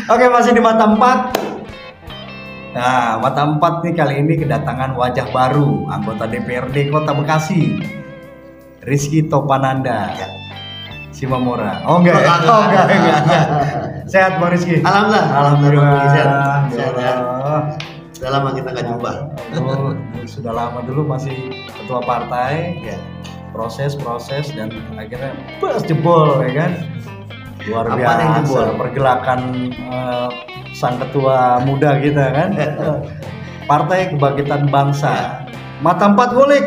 Oke, masih di Mata Empat. Nah, Mata Empat nih kali ini kedatangan wajah baru, anggota DPRD Kota Bekasi, Rizky Topananda. Ya. Simamora. Oh enggak ya? Oh enggak. Sehat Bang Rizky? Alhamdulillah. Sehat ya. Alhamdulillah. Sudah lama kita nggak jumpa. Oh, sudah lama dulu masih ketua partai. Ya. Proses dan akhirnya bas jebol ya kan. Luar Apa yang biasa jebol? pergelakan sang ketua muda kita kan. Partai Kebangkitan Bangsa. Mata Empat Ngulik.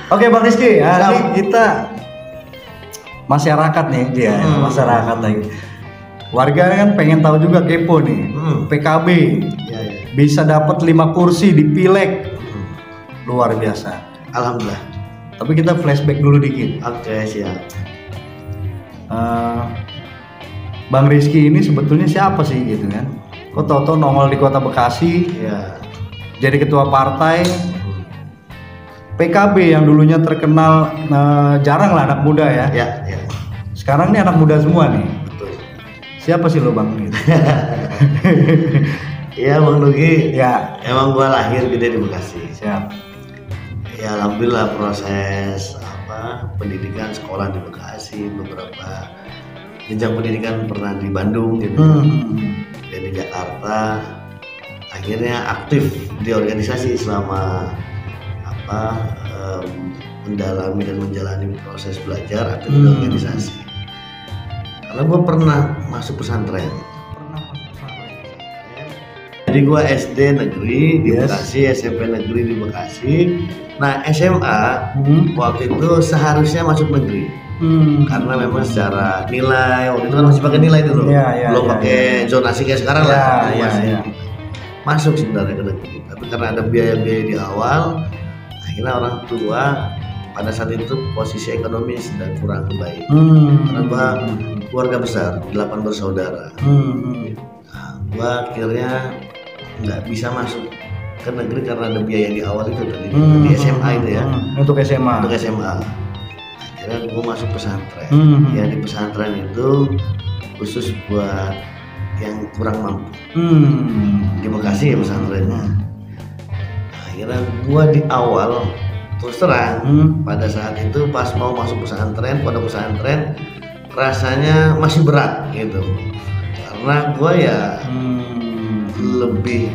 Oke Bang Rizky, hari ini kita masyarakat nih dia, masyarakat lagi. Warga kan pengen tahu juga, kepo nih. PKB Ya. bisa dapat 5 kursi di Pileg. Luar biasa. Alhamdulillah. Tapi kita flashback dulu dikit. Oke, siap. Bang Rizky ini sebetulnya siapa sih gitu kan? Kok tau-tau nongol di Kota Bekasi, Ya. jadi ketua partai PKB yang dulunya terkenal jarang lah anak muda ya. Ya. Sekarang nih anak muda semua nih. Betul. Siapa sih lo Bang? Iya, Bang Nugi. Ya, Emang gua lahir gede di Bekasi. siap. Ya, alhamdulillah proses pendidikan sekolah di Bekasi, beberapa jenjang pendidikan pernah di Bandung gitu. Dan di Jakarta akhirnya aktif di organisasi selama mendalami dan menjalani proses belajar aktif di organisasi. Karena gue pernah masuk pesantren. Jadi gue SD negeri di Bekasi, SMP negeri di Bekasi. Nah SMA waktu itu seharusnya masuk negeri. Karena memang secara nilai waktu itu kan masih pakai nilai dulu, belum pakai zonasi kayak sekarang lah. Masuk sebenarnya ke negeri, tapi karena ada biaya-biaya di awal, akhirnya orang tua pada saat itu posisi ekonomi sedang kurang baik. Karena gua keluarga besar, 8 bersaudara. Nah, gua akhirnya nggak bisa masuk ke negeri karena ada biaya di awal itu tadi di SMA itu ya. Untuk SMA. Akhirnya gua masuk pesantren. Ya di pesantren itu khusus buat yang kurang mampu. Di Bekasi ya pesantrennya. Akhirnya gua di awal terus terang pada saat itu pas mau masuk pesantren, pondok pesantren rasanya masih berat gitu karena gua ya lebih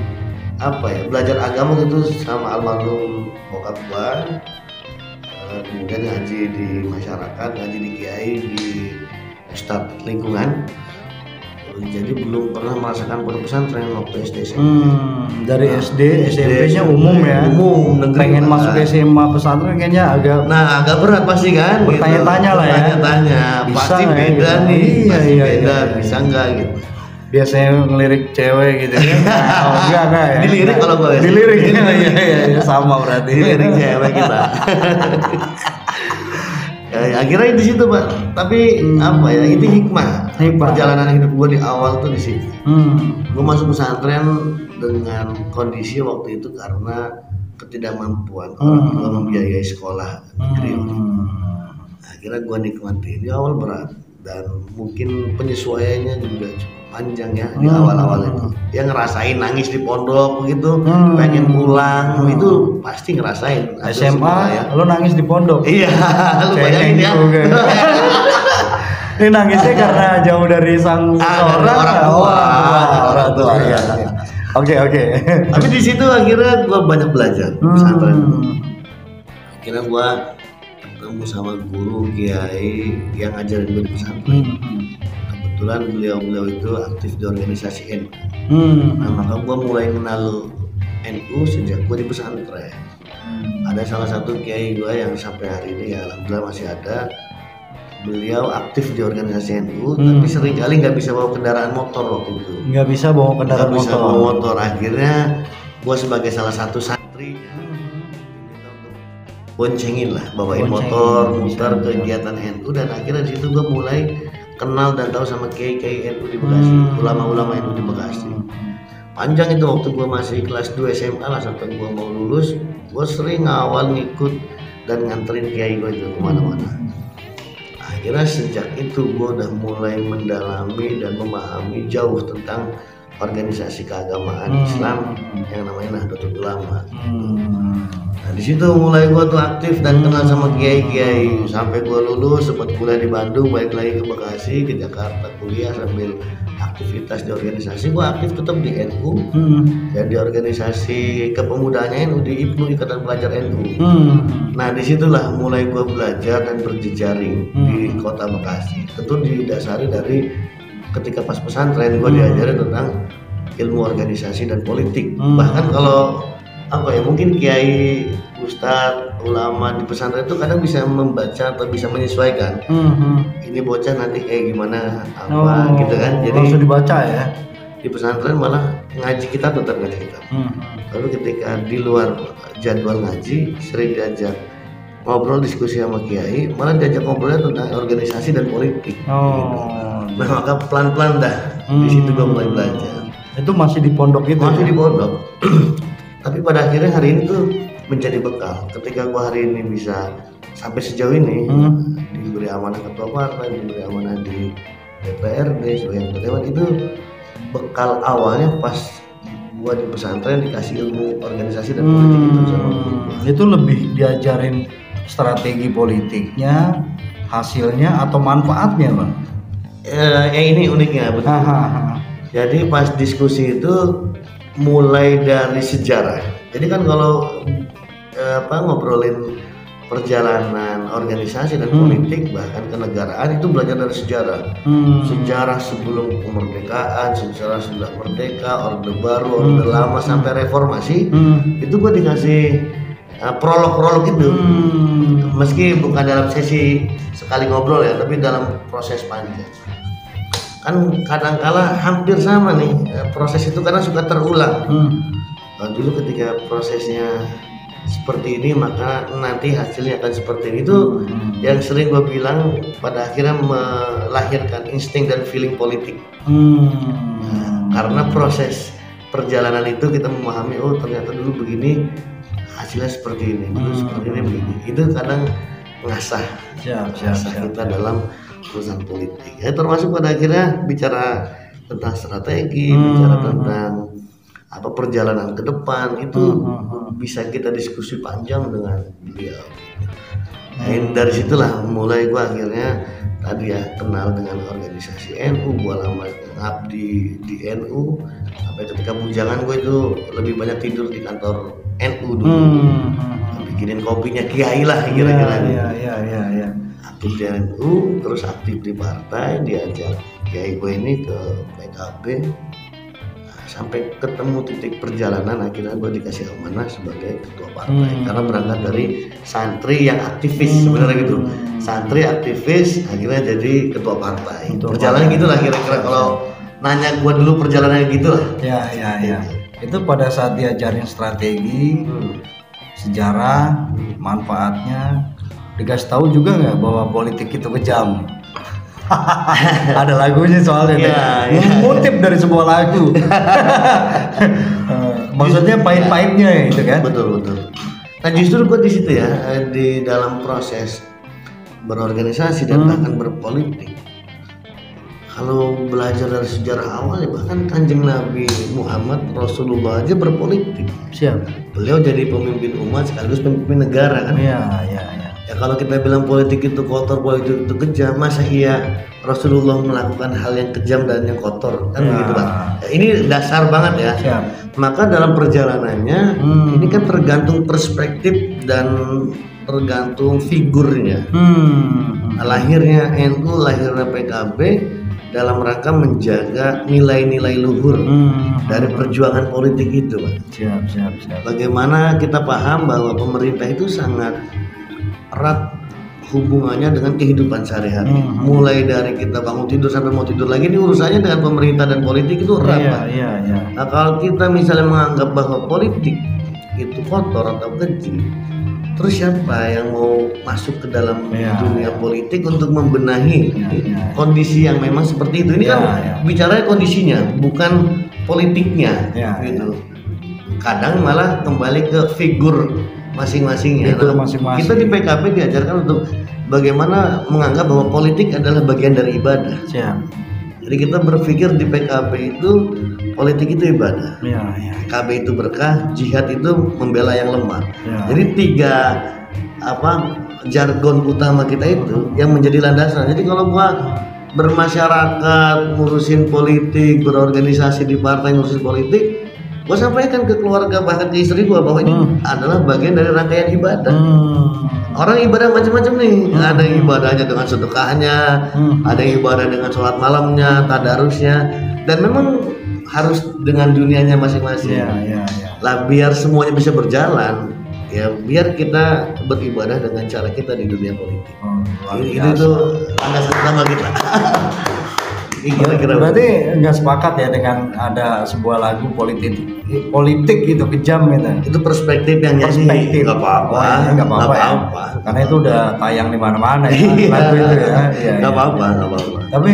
belajar agama gitu sama almarhum bokap gua, kemudian ngaji di masyarakat, ngaji di kiai, di ustadz lingkungan. Jadi belum pernah merasakan pondok pesantren waktu SD SMP. Dari SD, SMP-nya umum ya. Umum, pengen masuk SMA pesantren kayaknya agak berat pasti kan. Bertanya-tanya lah ya. Bertanya-tanya, pasti ya, beda gitu. nih, Iya. bisa enggak gitu. Biasanya ngelirik cewek gitu kan. Oh, enggak ya. Dilirik kalau gue. Dilirik. Iya, sama berarti. Dilirik cewek kita. Ya, akhirnya di situ Pak, tapi itu hikmah perjalanan hidup gue di awal tuh di situ. Gue masuk pesantren dengan kondisi waktu itu karena ketidakmampuan orang tua membiayai sekolah negeri. Akhirnya gue nikmatin di awal berat dan mungkin penyesuaiannya juga cukup panjang ya di awal-awal itu. Dia ngerasain nangis di pondok begitu, pengen pulang itu pasti ngerasain. SMA ya. Lo nangis di pondok. Iya, lu bayangin ya. Ini nangisnya karena jauh dari sang orang tua. Iya. Oke. Tapi di situ akhirnya gua banyak belajar pesantren. Akhirnya gua ketemu sama guru kiai yang ngajarin gue di pesantren. Kebetulan beliau itu aktif di organisasi NU. Nah, maka gue mulai kenal NU sejak gue di pesantren. Ada salah satu kiai gue yang sampai hari ini ya alhamdulillah masih ada. Beliau aktif di organisasi NU, tapi seringkali nggak bisa bawa kendaraan motor waktu itu. Nggak bisa bawa kendaraan motor. Akhirnya gue sebagai salah satu santri boncengin lah, bawain motor, muter kegiatan NU, dan akhirnya di situ gue mulai kenal dan tahu sama kiai-kiai NU di Bekasi, ulama-ulama NU di Bekasi. panjang itu waktu gue masih kelas 2 SMA lah sampai gue mau lulus, gue sering awal ngikut dan nganterin kiai gue itu kemana-mana. Akhirnya sejak itu gue udah mulai mendalami dan memahami jauh tentang organisasi keagamaan Islam yang namanya Nahdlatul Ulama. Nah di situ mulai gue tuh aktif dan kenal sama kiai-kiai sampai gue lulus, sempat kuliah di Bandung, balik lagi ke Bekasi, ke Jakarta kuliah sambil aktivitas di organisasi. Gue aktif tetap di NU, jadi organisasi kepemudaannya NU di IPNU, Ikatan Pelajar NU. Nah disitulah mulai gue belajar dan berjejaring di kota Bekasi. Tentu didasari dari ketika pas pesantren gue diajarin tentang ilmu organisasi dan politik. Bahkan kalau mungkin kiai, ustadz, ulama di pesantren itu kadang bisa membaca atau bisa menyesuaikan. Ini bocah nanti kayak gimana gitu kan. Jadi langsung dibaca ya. Di pesantren malah ngaji kita tetap ngaji kita. Lalu ketika di luar jadwal ngaji sering diajak ngobrol diskusi sama kiai, malah diajak ngobrolnya tentang organisasi dan politik. Gitu. Nah maka pelan-pelan dah di situ gue mulai belajar. Itu masih di pondok itu? Masih di pondok. Tapi pada akhirnya hari ini tuh menjadi bekal. Ketika gue hari ini bisa sampai sejauh ini, diberi amanah ketua partai, diberi amanah di DPRD sebagai ketua, itu bekal awalnya pas gue di pesantren dikasih ilmu organisasi dan politik itu sama itu lebih diajarin strategi politiknya, hasilnya atau manfaatnya, Bang? Ini uniknya betul. Jadi pas diskusi itu mulai dari sejarah. Jadi kan kalau ngobrolin perjalanan organisasi dan politik bahkan kenegaraan itu belajar dari sejarah. Sejarah sebelum kemerdekaan, sejarah sudah merdeka, Orde Baru, Orde Lama sampai reformasi. Itu gua dikasih prolog-prolog itu. Meski bukan dalam sesi sekali ngobrol ya, tapi dalam proses panjang. Kan kadangkala hampir sama nih proses itu karena suka terulang. Dulu ketika prosesnya seperti ini maka nanti hasilnya akan seperti ini. Itu yang sering gue bilang pada akhirnya melahirkan insting dan feeling politik. Karena proses perjalanan itu kita memahami, oh ternyata dulu begini hasilnya seperti ini, dulu seperti ini begini. Itu kadang ngasah kita dalam urusan politik. Ya termasuk pada akhirnya bicara tentang strategi, bicara tentang perjalanan ke depan itu bisa kita diskusi panjang dengan beliau. Dari situlah mulai gua akhirnya tadi ya kenal dengan organisasi NU, gua lama ngabdi di NU sampai ketika bujangan gua itu lebih banyak tidur di kantor NU dulu. Bikinin kopinya kiai lah kira-kira. Iya. Aktif di NU, terus aktif di partai, diajak kiai gue ini ke PKB. Sampai ketemu titik perjalanan akhirnya gue dikasih amanah sebagai ketua partai karena berangkat dari santri yang aktivis sebenarnya gitu. Santri aktivis akhirnya jadi ketua partai. Perjalanan gitulah kira-kira kalau nanya gue dulu perjalanannya gitulah. Ya. Itu pada saat diajarin strategi, sejarah, manfaatnya, dikasih tahu juga nggak bahwa politik itu kejam? Ada lagunya soalnya ngutip dari sebuah lagu. Maksudnya pahit-pahitnya itu kan. Betul. Nah justru gue di situ ya, di dalam proses berorganisasi dan bahkan berpolitik, kalau belajar dari sejarah awal ya bahkan Kanjeng Nabi Muhammad Rasulullah aja berpolitik. Siap. Beliau jadi pemimpin umat sekaligus pemimpin negara kan. Iya. Ya kalau kita bilang politik itu kotor, politik itu kejam, masa iya Rasulullah melakukan hal yang kejam dan yang kotor kan begitu Pak. Ya, ini dasar banget ya. Siap. Maka dalam perjalanannya ini kan tergantung perspektif dan tergantung figurnya. Lahirnya NU, lahirnya PKB dalam rangka menjaga nilai-nilai luhur dari perjuangan politik itu Pak. Siap. Bagaimana kita paham bahwa pemerintah itu sangat erat hubungannya dengan kehidupan sehari-hari. Mulai dari kita bangun tidur sampai mau tidur lagi, ini urusannya dengan pemerintah dan politik itu erat Pak. Nah kalau kita misalnya menganggap bahwa politik itu kotor atau keji, terus siapa yang mau masuk ke dalam dunia politik untuk membenahi kondisi yang memang seperti itu? Ini kan bicaranya kondisinya, bukan politiknya gitu. Kadang malah kembali ke figur masing-masingnya. Kita di PKB diajarkan untuk bagaimana menganggap bahwa politik adalah bagian dari ibadah. Jadi kita berpikir di PKB itu politik itu ibadah. PKB itu berkah, jihad itu membela yang lemah. Jadi 3 jargon utama kita itu yang menjadi landasan. Jadi kalau gua bermasyarakat, ngurusin politik, berorganisasi di partai, ngurusin politik, gue sampaikan ke keluarga bahkan ke istri gue bahwa ini adalah bagian dari rangkaian ibadah. Orang ibadah macam-macam nih. Ada yang ibadahnya dengan sedekahnya, ada yang ibadah dengan sholat malamnya, tadarusnya, dan memang harus dengan dunianya masing-masing. Lah biar semuanya bisa berjalan, ya biar kita beribadah dengan cara kita di dunia politik. Itu landasan utama kita. Kira-kira berarti nggak sepakat ya dengan ada sebuah lagu politik itu kejam gitu. Itu perspektif yang nyanyi. Nggak apa-apa ya. Karena itu udah tayang di mana-mana ya, lagu itu ya. Nggak apa-apa. Tapi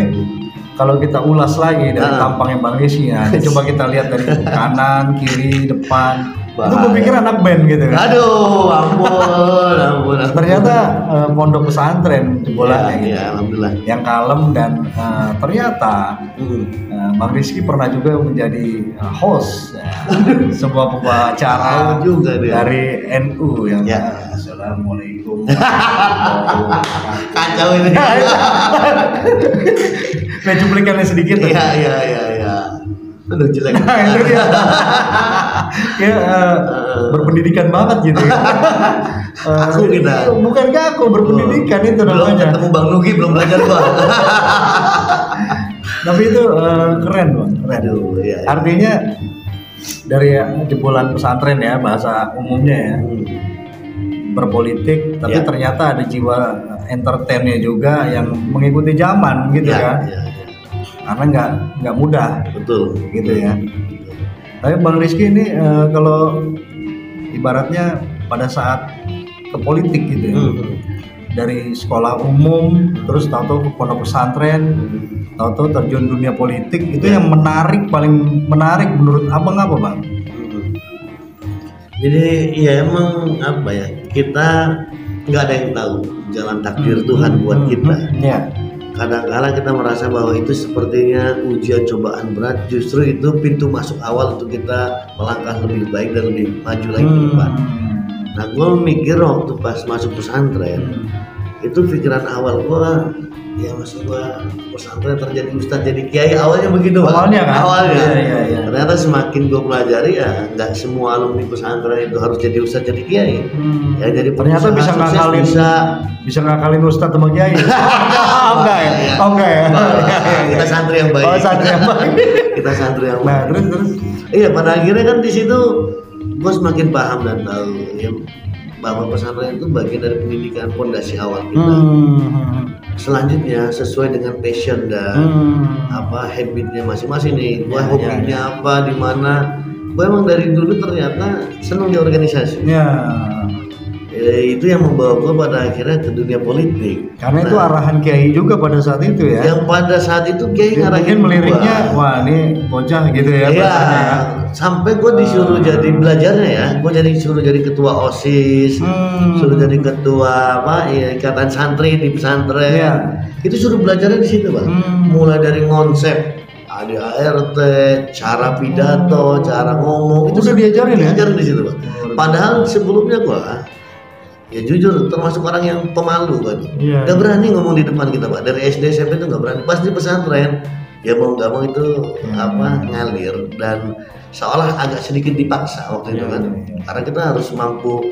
kalau kita ulas lagi dari tampangnya Bang Rizky ya, coba kita lihat dari kanan, kiri, depan. Itu gue pikir anak band gitu kan. Aduh, ampun. Ternyata pondok pesantren jebolannya gitu. Alhamdulillah. Yang kalem dan ternyata Bang Rizky pernah juga menjadi host sebuah acara juga dari NU yang Assalamualaikum. Kacau ini. Nah, cuplikannya sedikit. Iya. Aduh jelek. Itu dia. Berpendidikan banget gitu. Aku kita. Bukan aku berpendidikan itu belum namanya. Ketemu Bang Nugi belum belajar gua. Tapi itu keren Bang. Aduh, iya. Artinya dari jebolan pesantren ya bahasa umumnya ya. Berpolitik, tapi ternyata ada jiwa entertainnya juga yang mengikuti zaman gitu kan. Karena nggak mudah, betul gitu ya. Tapi Bang Rizky ini kalau ibaratnya pada saat ke politik gitu ya, dari sekolah umum terus tahu-tahu ke pondok pesantren, tahu-tahu terjun dunia politik, itu yang paling menarik menurut abang apa Bang? Jadi ya emang kita nggak ada yang tahu jalan takdir Tuhan buat kita. Kadang-kadang kita merasa bahwa itu sepertinya ujian cobaan berat, justru itu pintu masuk awal untuk kita melangkah lebih baik dan lebih maju lagi ke depan. Nah, gue mikir waktu pas masuk pesantren, itu pikiran awal gue, ya masuk gue pesantren terjadi ustadz jadi kiai, awalnya begitu. Awalnya kan? Awalnya. Iya. Ternyata semakin gue pelajari ya, nggak semua alumni pesantren itu harus jadi ustadz jadi kiai. Ya jadi ternyata bisa ngakalin ustadz sama kiai. Enggak ya. Kita santri yang baik. Kita santri yang baik. Nah, terus. Iya, pada akhirnya kan di situ gue semakin paham dan tahu ya bahwa pesantren itu bagian dari pendidikan fondasi awal kita. Selanjutnya sesuai dengan passion dan habitnya masing-masing nih. Gue hobinya apa, di mana. Gue emang dari dulu ternyata senang di organisasi. Itu yang membawa gue pada akhirnya ke dunia politik. Karena itu arahan kiai juga pada saat itu ya. Yang pada saat itu kiai ngarahin meliriknya, wah ini bocah gitu ya. Iya. Sampai gue disuruh jadi belajarnya ya. Gue disuruh jadi ketua OSIS, suruh jadi ketua ikatan santri di pesantren. Itu suruh belajarnya di situ Bang. Mulai dari konsep ADART, cara pidato, cara ngomong, itu sudah diajarin di situ Bang. Padahal sebelumnya gue ya jujur termasuk orang yang pemalu kan, gak berani ngomong di depan kita Pak. Dari SD SMP itu gak berani. Pas di pesantren ya mau gak mau itu ngalir dan seolah agak sedikit dipaksa waktu itu kan. Karena kita harus mampu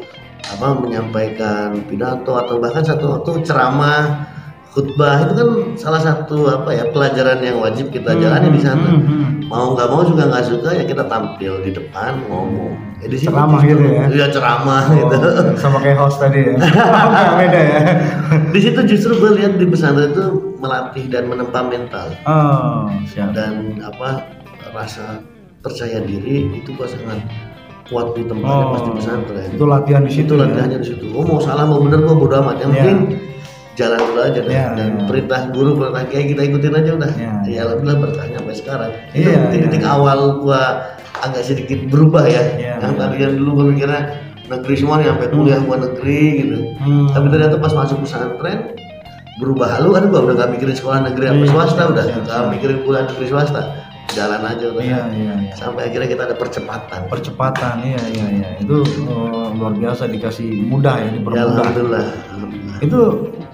menyampaikan pidato atau bahkan satu waktu ceramah, khutbah, itu kan salah satu pelajaran yang wajib kita jalani di sana. Mau nggak mau juga nggak suka ya kita tampil di depan ngomong. Ceramah gitu ya? Iya ceramah gitu. Sama kayak host tadi ya? Beda ya? Di situ justru gue lihat di pesantren itu melatih dan menempa mental. Siap. Dan rasa percaya diri itu gue sangat kuat di tempatnya pas di pesantren. Itu latihan di situ. Latihannya di situ. Mau salah mau bener gue bodo amat. Yang penting jalan dulu aja dan perintah guru, perintah kiai kita ikutin aja udah. Ya alhamdulillah berkahnya sampai sekarang. Itu titik awal gua agak sedikit berubah ya. Yang tadinya dulu gua mikirnya negeri semua nih, sampai kuliah gua negeri gitu. Tapi ternyata pas masuk pesantren berubah halu kan, gua udah gak mikirin sekolah negeri apa swasta, udah gak mikirin kuliah negeri swasta, jalan aja udah. Sampai akhirnya kita ada percepatan. Iya itu luar biasa, dikasih mudah ya, dipermudah. Alhamdulillah. Itu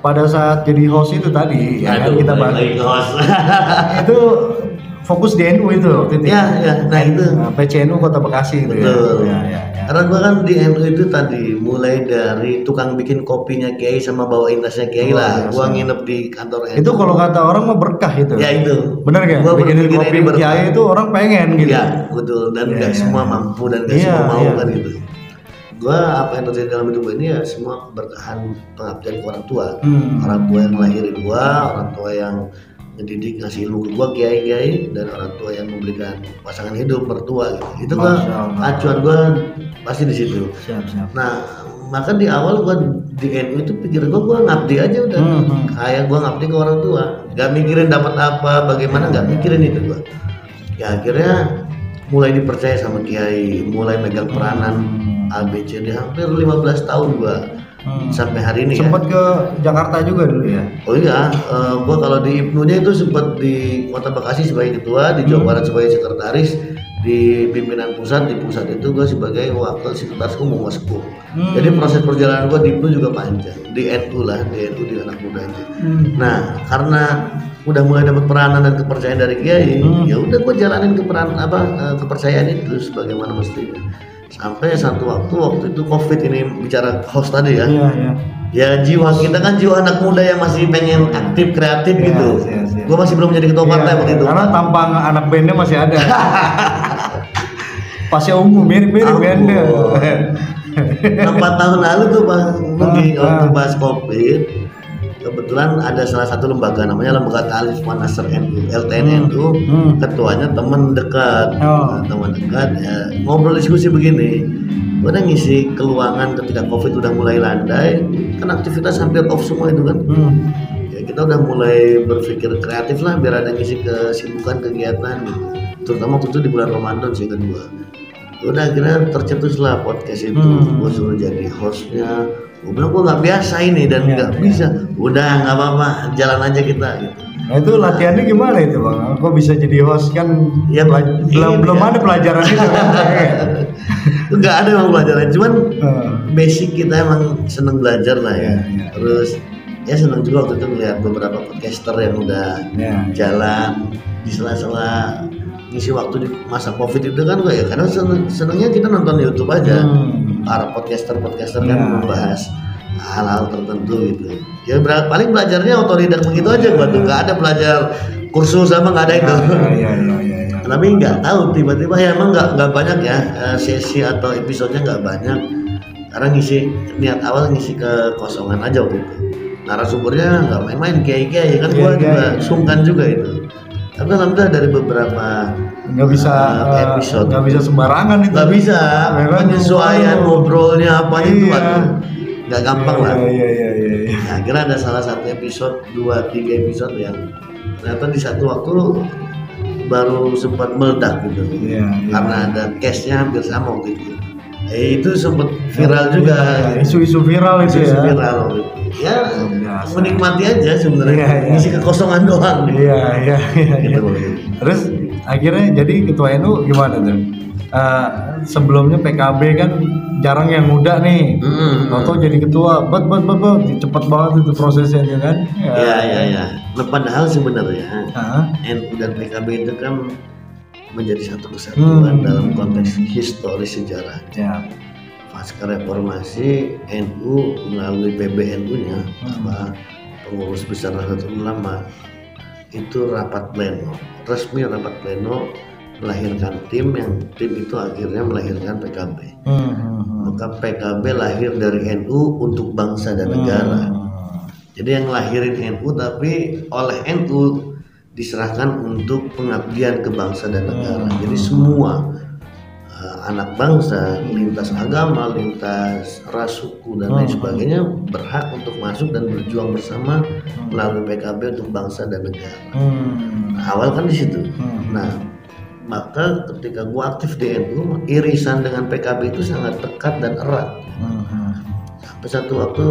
pada saat jadi host itu tadi ya kan kita bahas itu fokus di NU itu waktu itu. Nah itu PCNU Kota Bekasi itu. Betul. Ya. Karena gua kan di NU itu tadi mulai dari tukang bikin kopinya kiai sama bawain tasnya kiai lah. Gua nginep di kantor NU. Itu kalau kata orang mah berkah itu. Ya itu. Benar kan? Gua bikin kopi kiai itu orang pengen gitu. Ya betul, dan nggak semua mampu dan nggak semua mau kan gitu. Gua apa yang terjadi dalam hidup ini ya semua berkahan pengabdian ke orang tua. Orang tua yang ngelahirin gua, orang tua yang ngedidik, ngasih ilmu ke gua, kiai-kiai, dan orang tua yang memberikan pasangan hidup, mertua gitu. Itu gua acuan gua pasti di situ. Siap. Nah, maka di awal gua di NU itu pikiran gua ngabdi aja udah. Kayak gua ngabdi ke orang tua, gak mikirin dapat apa, bagaimana, gak mikirin itu gua. Ya akhirnya mulai dipercaya sama kiai, mulai megang peranan ABCD hampir 15 tahun gua sampai hari ini. Sempat ke Jakarta juga dulu ya? Oh iya, gua kalau di IPNU-nya itu sempat di Kota Bekasi sebagai ketua, di Jawa Barat sebagai sekretaris, di pimpinan pusat, di pusat itu gua sebagai wakil sekretaris umum Waskum. Jadi proses perjalanan gua di IPNU juga panjang, di NU di anak muda aja. Nah, karena udah mulai dapat peranan dan kepercayaan dari kiai, ya udah gua jalanin kepercayaan itu sebagaimana mestinya. Sampai satu waktu itu COVID ini, bicara host tadi ya. Ya jiwa kita kan jiwa anak muda yang masih pengen aktif, kreatif gitu. Gue masih belum menjadi ketua partai waktu itu. Karena tampang anak bandnya masih ada. Pasnya ungu mirip-mirip band. 4 tahun lalu tuh waktu bahas COVID, kebetulan ada salah satu lembaga namanya Lembaga Ta'alif Nasr NU, LTN-NU, ketuanya teman dekat, ya, ngobrol diskusi begini. Gue udah ngisi keluangan ketika COVID udah mulai landai, kan aktivitas hampir off semua itu kan. Ya kita udah mulai berpikir kreatif lah biar ada ngisi kesibukan kegiatan, terutama waktu itu di bulan Ramadan sih kedua. Udah akhirnya tercetuslah podcast itu, gue suruh jadi hostnya. Gue bilang gue nggak biasa ini dan nggak bisa. Udah nggak apa-apa, jalan aja kita gitu. Nah itu latihannya gimana itu bang? Kok bisa jadi host kan? Ya belum ada pelajaran itu kan? Nggak ada emang pelajaran, cuman basic kita emang seneng belajar lah ya. Terus ya seneng juga waktu itu melihat beberapa podcaster yang udah jalan di sela-sela ngisi waktu di masa COVID itu kan ya, karena senengnya kita nonton YouTube aja. Para podcaster kan membahas hal-hal tertentu gitu. Ya paling belajarnya otodidak begitu aja gua tuh, nggak ada belajar kursus sama nggak ada itu. Tapi nggak tahu tiba-tiba ya emang nggak banyak ya sesi atau episodenya nggak banyak. Karena niat awal ngisi kekosongan aja waktu itu. Narasumbernya nggak main-main, kiai-kiai kan gua juga sungkan juga itu. Tapi alhamdulillah dari beberapa nggak bisa sembarangan itu. Nggak bisa. Penyesuaian ngobrolnya apa itu nggak gampang lah. Nah, akhirnya ada salah satu episode 2-3 episode yang ternyata di satu waktu baru sempat meledak gitu. Karena ada case-nya hampir sama waktu itu. Itu sempat viral juga. Isu-isu viral itu ya. Viral. Ya menikmati aja sebenarnya, ngisi kekosongan doang. Iya. Gitu. Terus akhirnya jadi ketua NU gimana tuh? Sebelumnya PKB kan jarang yang muda nih. Atau jadi ketua, cepet banget itu prosesnya kan? Iya. Nah, padahal sebenarnya NU dan PKB itu kan menjadi satu kesatuan dalam konteks historis sejarah. Pasca reformasi NU melalui PBNU-nya, pengurus besar Nahdlatul Ulama itu resmi rapat pleno melahirkan tim itu akhirnya melahirkan PKB. Maka PKB lahir dari NU untuk bangsa dan negara. Jadi yang lahirin NU tapi oleh NU diserahkan untuk pengabdian ke bangsa dan negara. Jadi semua anak bangsa, lintas agama, lintas ras, suku dan lain sebagainya berhak untuk masuk dan berjuang bersama melalui PKB untuk bangsa dan negara. Nah, awal kan di situ. Nah, maka ketika gua aktif di NU, irisan dengan PKB itu sangat dekat dan erat. Sampai satu waktu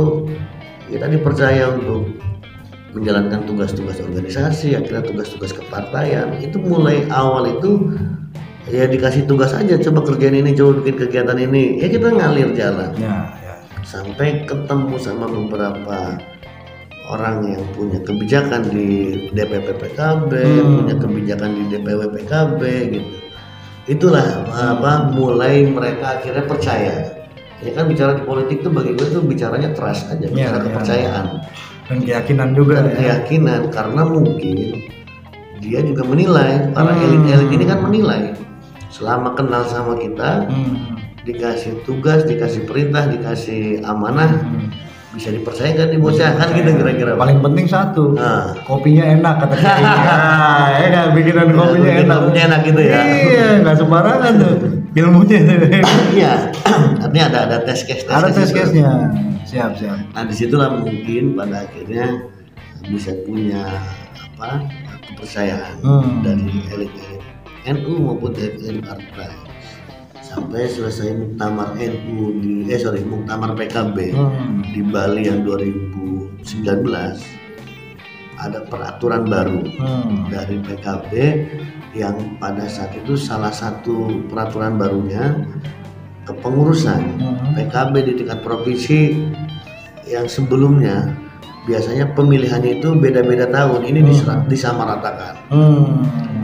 kita dipercaya untuk menjalankan tugas-tugas organisasi, akhirnya tugas-tugas kepartaian. Itu mulai awal itu ya dikasih tugas aja, coba kerjain ini, coba bikin kegiatan ini, ya kita ngalir jalan sampai ketemu sama beberapa orang yang punya kebijakan di DPP PKB, punya kebijakan di DPW PKB gitu. Itulah mulai mereka akhirnya percaya. Ya kan bicara di politik tuh bagi gue tuh bicaranya trust aja, bicara kepercayaan dan keyakinan juga. Dan keyakinan karena mungkin dia juga menilai, para elit-elit ini kan menilai selama kenal sama kita, dikasih tugas, dikasih perintah, dikasih amanah, bisa dipercaya kan bocah kan gitu kira-kira. Paling penting satu, kopinya enak kata dia. Ya nggak, bikinan kopinya enak. Kopinya enak gitu ya. Iya, nggak sembarangan tuh ilmunya. Iya, artinya ada tes case. Ada tes case-nya. Siap. Nah disitulah mungkin pada akhirnya bisa punya kepercayaan dari elit-elit NU maupun elit partai. Sampai selesai muktamar NU muktamar PKB di Bali yang 2019, ada peraturan baru dari PKB yang pada saat itu salah satu peraturan barunya kepengurusan PKB di tingkat provinsi yang sebelumnya biasanya pemilihannya itu beda-beda tahun, ini disamaratakan.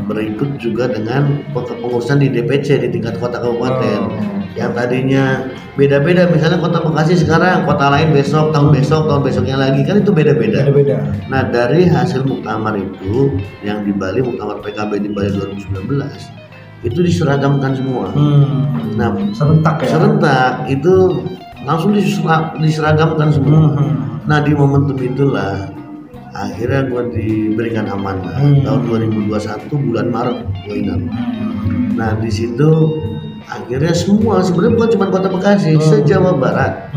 Berikut juga dengan kepengurusan di DPC di tingkat kota kabupaten yang tadinya beda-beda, misalnya kota Bekasi sekarang, kota lain besok, tahun besoknya lagi, kan itu beda-beda. Nah dari hasil muktamar itu yang di Bali, muktamar PKB di Bali 2019 itu diseragamkan semua. Nah serentak itu langsung diseragamkan semua. Nah di momentum itulah akhirnya gue diberikan amanah tahun 2021 bulan Maret gue ingat. Nah di situ akhirnya semua sebenarnya bukan cuma kota Bekasi, se-Jawa Barat,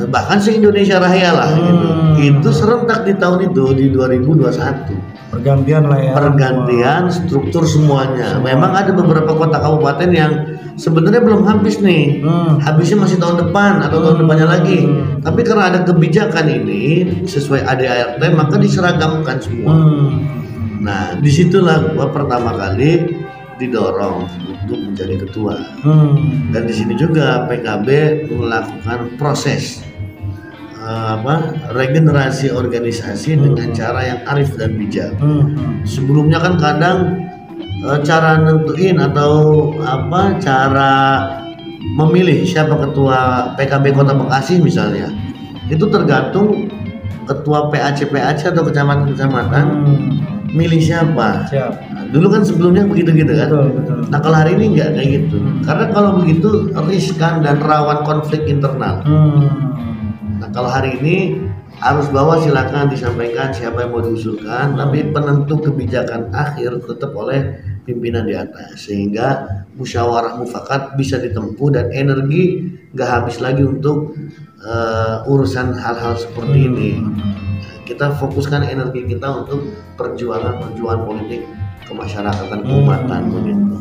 bahkan se-Indonesia Raya lah gitu. Itu serentak di tahun itu di 2021. Pergantian lah ya. Pergantian struktur semuanya. Memang ada beberapa kota kabupaten yang sebenarnya belum habis nih, habisnya masih tahun depan atau tahun depannya lagi. Tapi karena ada kebijakan ini sesuai ADART maka diseragamkan semua. Nah disitulah gua pertama kali didorong untuk menjadi ketua. Dan di sini juga PKB melakukan proses regenerasi organisasi dengan cara yang arif dan bijak. Sebelumnya kan kadang cara nentuin atau cara memilih siapa ketua PKB Kota Bekasi misalnya, itu tergantung ketua PAC atau kecamatan milih siapa. Nah, dulu kan sebelumnya begitu kan. Betul. Nah kalau hari ini nggak kayak gitu, karena kalau begitu riskan dan rawan konflik internal. Nah kalau hari ini harus bawa silakan disampaikan siapa yang mau diusulkan, tapi penentu kebijakan akhir tetap oleh pimpinan di atas, sehingga musyawarah mufakat bisa ditempuh dan energi nggak habis lagi untuk urusan hal-hal seperti ini. Kita fokuskan energi kita untuk perjuangan politik kemasyarakatan keumatan begitu.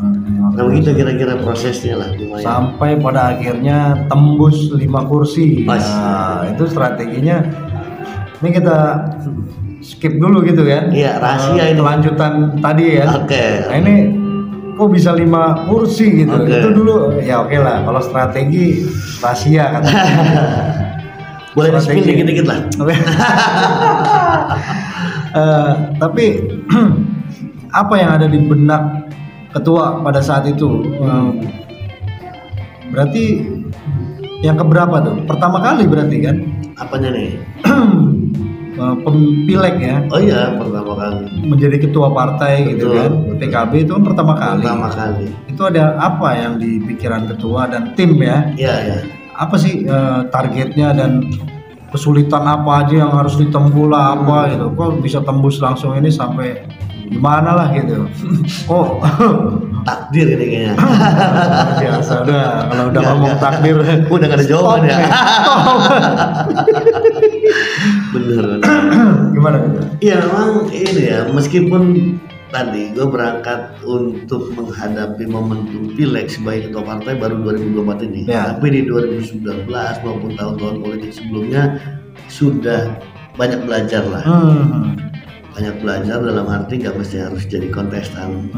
Nah begitu kira-kira prosesnya lah lumayan. Sampai pada akhirnya tembus 5 kursi. Nah, itu strateginya. Ini kita skip dulu gitu kan? Iya, rahasia ini. Kelanjutan tadi ya. Nah ini kok bisa 5 kursi gitu? Itu dulu ya oke lah. Kalau strategi rahasia kan. Boleh di-spill dikit-dikit lah. Tapi apa yang ada di benak ketua pada saat itu? Berarti yang keberapa tuh? Pertama kali berarti kan? Apanya nih? Pileg ya. Oh iya, pertama kali menjadi ketua partai gitu kan. PKB itu kan pertama kali. Itu ada apa yang di pikiran ketua dan tim ya? Iya. Apa sih targetnya dan kesulitan apa aja yang harus ditempuh lah apa gitu? Kok bisa tembus langsung ini sampai gimana lah gitu? Takdir ini kayaknya. Biasa udah kalau udah ngomong takdir udah gak ada jawaban ya. Bener. Gimana gitu? Iya memang ini ya, meskipun tadi gue berangkat untuk menghadapi momentum Pileg sebagai ketua partai baru 2024 ini, tapi di 2019 maupun tahun-tahun politik sebelumnya sudah banyak belajar lah. Banyak belajar dalam arti gak mesti harus jadi kontestan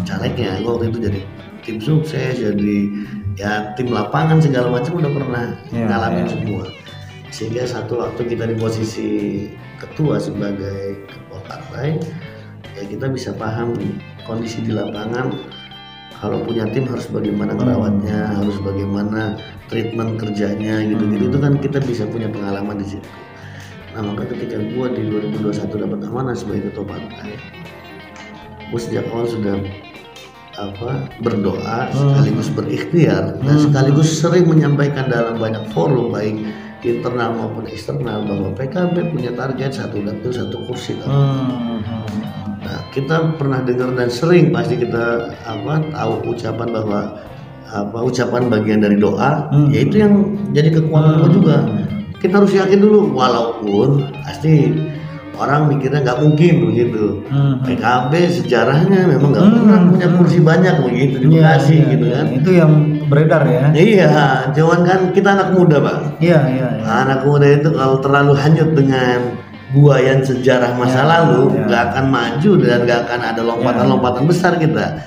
calegnya. Gue waktu itu jadi tim sukses, jadi ya tim lapangan segala macam udah pernah ngalamin semua. Sehingga satu waktu kita di posisi ketua sebagai ketua partai, ya kita bisa paham kondisi di lapangan. Kalau punya tim harus bagaimana merawatnya, harus bagaimana treatment kerjanya gitu-gitu. Itu kan kita bisa punya pengalaman di situ. Nah maka ketika gue di 2021 dapat amanah sebagai ketua partai, gue sejak awal sudah berdoa sekaligus berikhtiar dan sekaligus sering menyampaikan dalam banyak forum baik internal maupun eksternal bahwa PKB punya target 1 dapil 1 kursi. Nah kita pernah dengar dan sering pasti kita tahu ucapan bahwa ucapan bagian dari doa, yaitu yang jadi kekuatan juga. Kita harus yakin dulu, walaupun pasti orang mikirnya nggak mungkin begitu. PKB sejarahnya memang nggak pernah punya kursi banyak begitu di Bekasi gitu kan. Itu yang beredar ya. Iya, cuman kan kita anak muda Pak. Iya. Anak muda itu kalau terlalu hanyut dengan buayan sejarah masa lalu, nggak akan maju dan nggak akan ada lompatan-lompatan besar kita.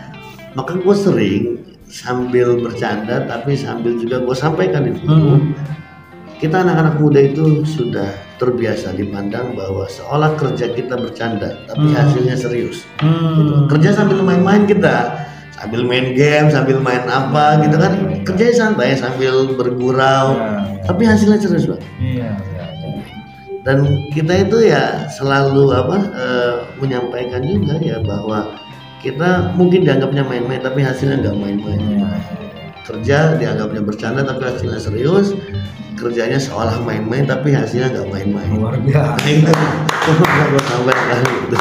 Maka gue sering sambil bercanda tapi sambil juga gue sampaikan di forum. Kita anak-anak muda itu sudah terbiasa dipandang bahwa seolah kerja kita bercanda tapi hasilnya serius. Gitu. Kerja sambil main-main kita, sambil main game, sambil main apa gitu kan, kerjanya santai sambil bergurau, tapi hasilnya serius Pak. Dan kita itu ya selalu menyampaikan juga ya bahwa kita mungkin dianggapnya main-main tapi hasilnya nggak main-main. Kerja dianggapnya bercanda tapi hasilnya serius. Kerjanya seolah main-main tapi hasilnya nggak main-main. Luar biasa. Gue sampaikan gitu.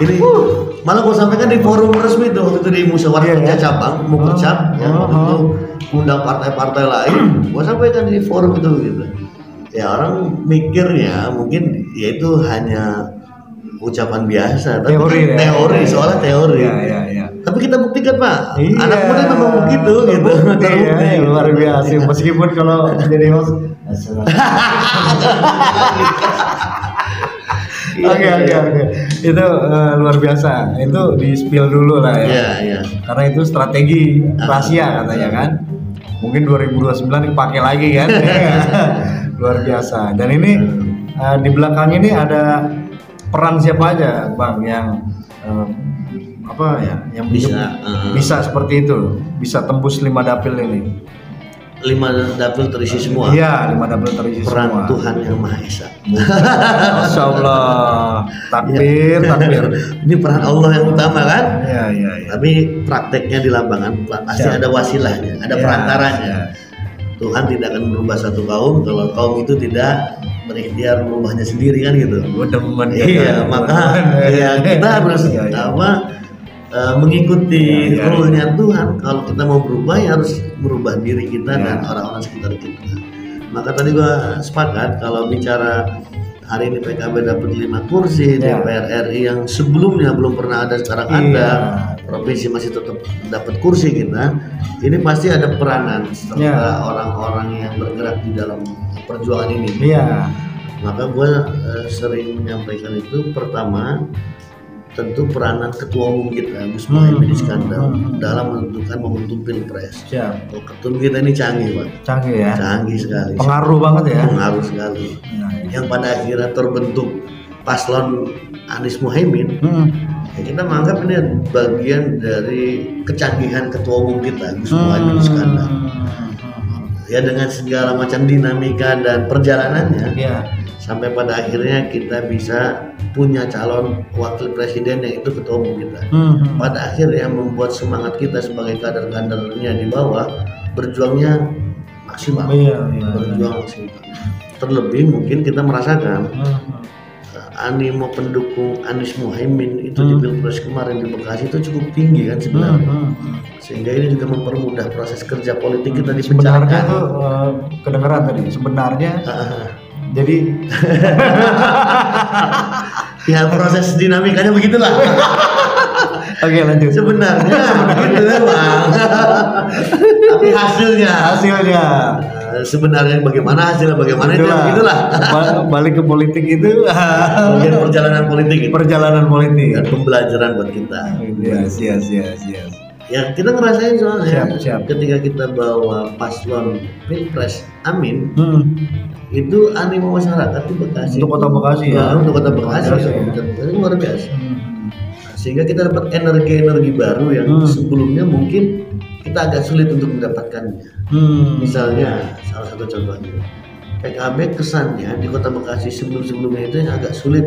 Ini malah gue sampaikan di forum resmi tuh waktu itu di musyawarah kerja cabang Mukercap yang waktu itu undang partai-partai lain. Gue sampaikan di forum itu gitu. Ya orang mikirnya mungkin ya itu hanya ucapan biasa, tapi teori, soalnya teori. Tapi kita buktikan Pak, anak muda memang begitu gitu. Luar biasa. Meskipun kalau jadi host, Oke. Itu luar biasa. Itu di spill dulu lah ya. Iya. Karena itu strategi rahasia katanya kan. Mungkin 2029 dipakai lagi kan. Luar biasa. Dan ini di belakang ini ada peran siapa aja Bang yang yang bisa seperti itu, bisa tembus 5 dapil ini. 5 dapil terisi semua. Iya, 5 dapil terisi peran semua. Tuhan yang Maha Esa. Masya Allah. Takbir. Ini peran Allah yang utama kan? Iya. Tapi prakteknya di lapangan pasti ada wasilahnya, ada perantaranya. Tuhan tidak akan merubah satu kaum kalau kaum itu tidak berikhtiar merubahnya sendiri kan gitu. Iya, maka kita harus mengikuti rule-nya Tuhan. Kalau kita mau berubah ya harus merubah diri kita dan orang-orang sekitar kita. Maka tadi gua sepakat kalau bicara hari ini PKB dapat 5 kursi DPR RI yang sebelumnya belum pernah ada, sekarang ada, provinsi masih tetap dapat kursi kita. Ini pasti ada peranan serta orang-orang yang bergerak di dalam perjuangan ini. Maka gue sering menyampaikan itu, pertama tentu peranan ketua umum kita Gus Muhaimin Iskandar dalam menentukan momentum pilpres. Ketua kita ini canggih Pak. Canggih sekali. Pengaruh banget ya. Pengaruh sekali. Yang pada akhirnya terbentuk paslon Anies Muhaimin. Ya kita menganggap ini bagian dari kecanggihan ketua umum kita Gus Muhaimin Iskandar. Ya dengan segala macam dinamika dan perjalanannya. Sampai pada akhirnya kita bisa punya calon wakil presiden yang itu ketua umum kita. Pada akhirnya membuat semangat kita sebagai kader-kadernya di bawah berjuangnya maksimal. Berjuang maksimal. Terlebih mungkin kita merasakan animo pendukung Anies Muhaimin itu di Pilpres kemarin di Bekasi itu cukup tinggi kan sebenarnya. Sehingga ini juga mempermudah proses kerja politik kita di sebenarnya tuh kedengeran tadi sebenarnya jadi ya proses dinamikanya begitulah. Oke, lanjut. Sebenarnya begitu memang. Tapi hasilnya sebenarnya bagaimana hasilnya bagaimana itu begitulah. Balik ke politik itu bagian perjalanan politik itu. Perjalanan politik dan pembelajaran buat kita. Ya, Ya kita ngerasain soalnya siap. ketika kita bawa paslon Pilpres Amin itu animo masyarakat di Bekasi untuk kota Bekasi ya, untuk kota Bekasi itu luar biasa. Sehingga kita dapat energi baru yang sebelumnya mungkin kita agak sulit untuk mendapatkannya. Misalnya salah satu contohnya PKB kesannya di kota Bekasi sebelum-sebelumnya itu yang agak sulit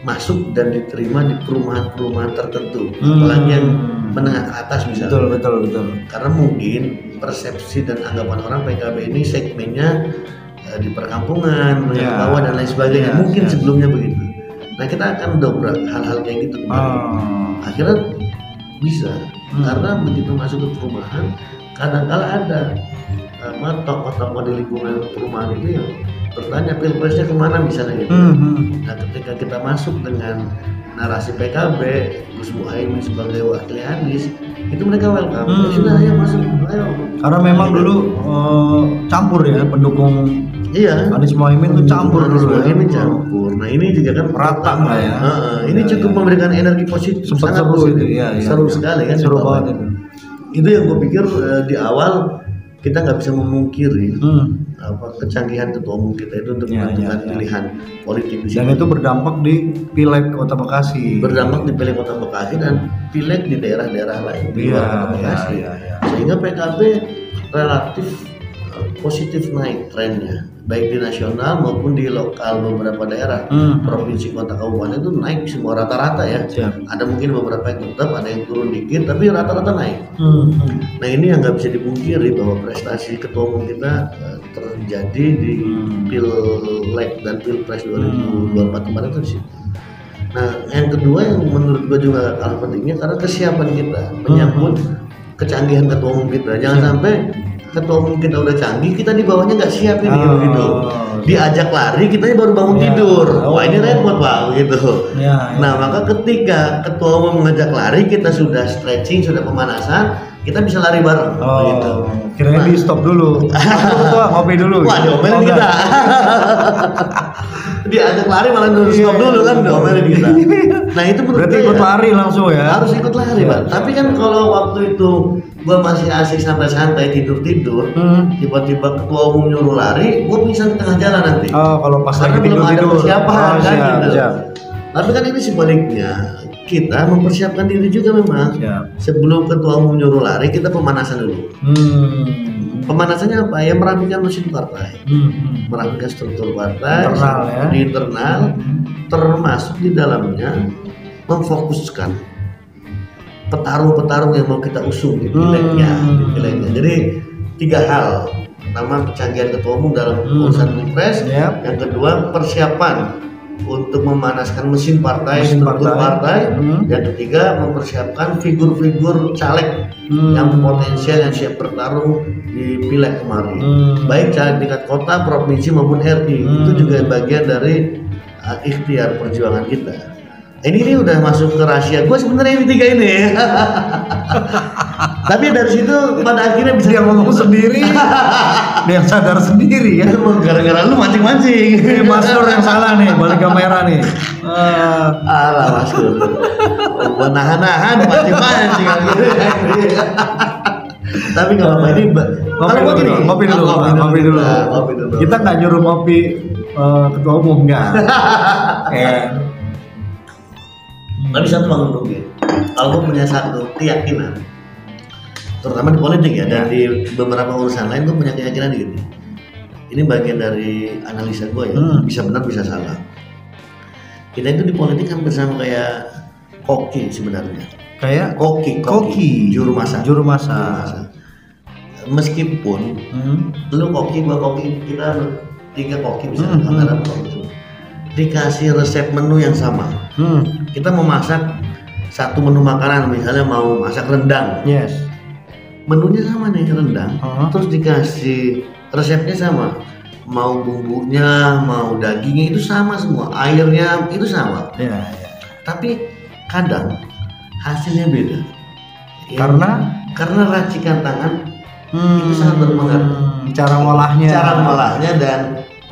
masuk dan diterima di perumahan-perumahan tertentu, apalagi yang menengah ke atas misalnya. Betul. Karena mungkin persepsi dan anggapan orang PKB ini segmennya di perkampungan, menengah bawah dan lain sebagainya. Mungkin sebelumnya begitu. Nah kita akan dobrak hal-hal kayak gitu. Akhirnya bisa karena begitu masuk ke perumahan kadang-kala ada tokoh-tokoh di lingkungan perumahan itu yang bertanya Pilpresnya kemana misalnya gitu. Nah ketika kita masuk dengan narasi PKB, Gus Muhaimin sebagai wakil Anies, itu mereka welcome. Sudah ya masuk, ayo. Karena memang dulu campur ya pendukung. Iya. Anies Muhaimin itu campur dulu. Ini campur. Nah ini juga kan rata nggak ya? Ini cukup memberikan energi positif. Sangat seru itu. Seru sekali kan. Seru banget itu. Itu yang gue pikir di awal kita nggak bisa memungkiri kecanggihan ketua umum kita itu untuk menentukan pilihan politik di sini. Dan itu berdampak di pileg Kota Bekasi. Berdampak di pileg Kota Bekasi dan pileg di daerah-daerah lain di luar Kota Bekasi. Sehingga PKB relatif positif naik trennya, baik di nasional maupun di lokal beberapa daerah, provinsi, kota, kabupaten itu naik semua rata-rata ya. Ada mungkin beberapa yang tetap, ada yang turun dikit, tapi rata-rata naik. Nah ini yang nggak bisa dipungkiri bahwa prestasi ketua umum kita terjadi di Pileg dan Pilpres 2024 kemarin itu di situ. Nah yang kedua yang menurut gue juga kalah pentingnya karena kesiapan kita menyambut kecanggihan ketua umum kita. Jangan sampai ketua umum kita udah canggih, kita di bawahnya nggak siap ini gitu. Diajak lari, kita baru bangun tidur. Wah ini repot Pak gitu. Nah maka ketika ketua umum mengajak lari, kita sudah stretching, sudah pemanasan, kita bisa lari bareng. Gitu. Kira-kira di stop dulu. Ngopi dulu. Wah diomelin kita. Diajak lari malah dulu stop dulu kan diomelin kita. Nah itu berarti ikut lari langsung ya. Harus ikut lari Pak. Tapi kan kalau waktu itu gua masih asik santai-santai tidur-tidur, tiba-tiba ketua umum nyuruh lari, gua pingsan di tengah jalan nanti. Kalau pas lagi belum ada persiapan kan gitu. Siap. Tapi kan ini sebaliknya, kita mempersiapkan diri juga memang. Sebelum ketua umum nyuruh lari, kita pemanasan dulu. Pemanasannya apa? Ya merapikan mesin partai, merapikan struktur partai di internal, termasuk di dalamnya memfokuskan petarung-petarung yang mau kita usung di pilegnya. Jadi 3 hal. Pertama, kecanggihan ketua umum dalam urusan pilpres. Yang kedua, persiapan untuk memanaskan mesin partai, struktur partai. Yang ketiga, mempersiapkan figur-figur caleg yang potensial yang siap bertarung di pileg kemarin. Baik caleg tingkat kota, provinsi maupun RI. Itu juga bagian dari ikhtiar perjuangan kita. Ini udah masuk ke rahasia gue sebenarnya ini 3 ini. Tapi dari situ pada akhirnya bisa dia ngomong sendiri. Dia sadar sendiri ya. Gara-gara lu mancing-mancing. Ini Mas Nur yang salah nih, balik kamera nih. Alah Mas Nur. Nahan-nahan mancing-mancing. Tapi nggak apa-apa ini. Ngopi dulu. Kita nggak nyuruh ngopi ketua umum nggak. Tapi satu Bang Nugi, kalau gue punya satu keyakinan, terutama di politik ya, dan di beberapa urusan lain gue punya keyakinan gini. Ini bagian dari analisa gue ya, bisa benar bisa salah. Kita itu di politik kan bersama kayak koki sebenarnya. Kayak koki, juru masak. Meskipun lu koki, gua koki, kita 3 koki misalnya, antara koki itu. dikasih resep menu yang sama. Kita mau masak satu menu makanan, misalnya mau masak rendang. Yes. Menunya sama nih rendang, terus dikasih resepnya sama. Mau bumbunya, mau dagingnya itu sama semua, airnya itu sama. Iya. Tapi kadang hasilnya beda. Karena racikan tangan itu sangat berpengaruh. Cara ngolahnya dan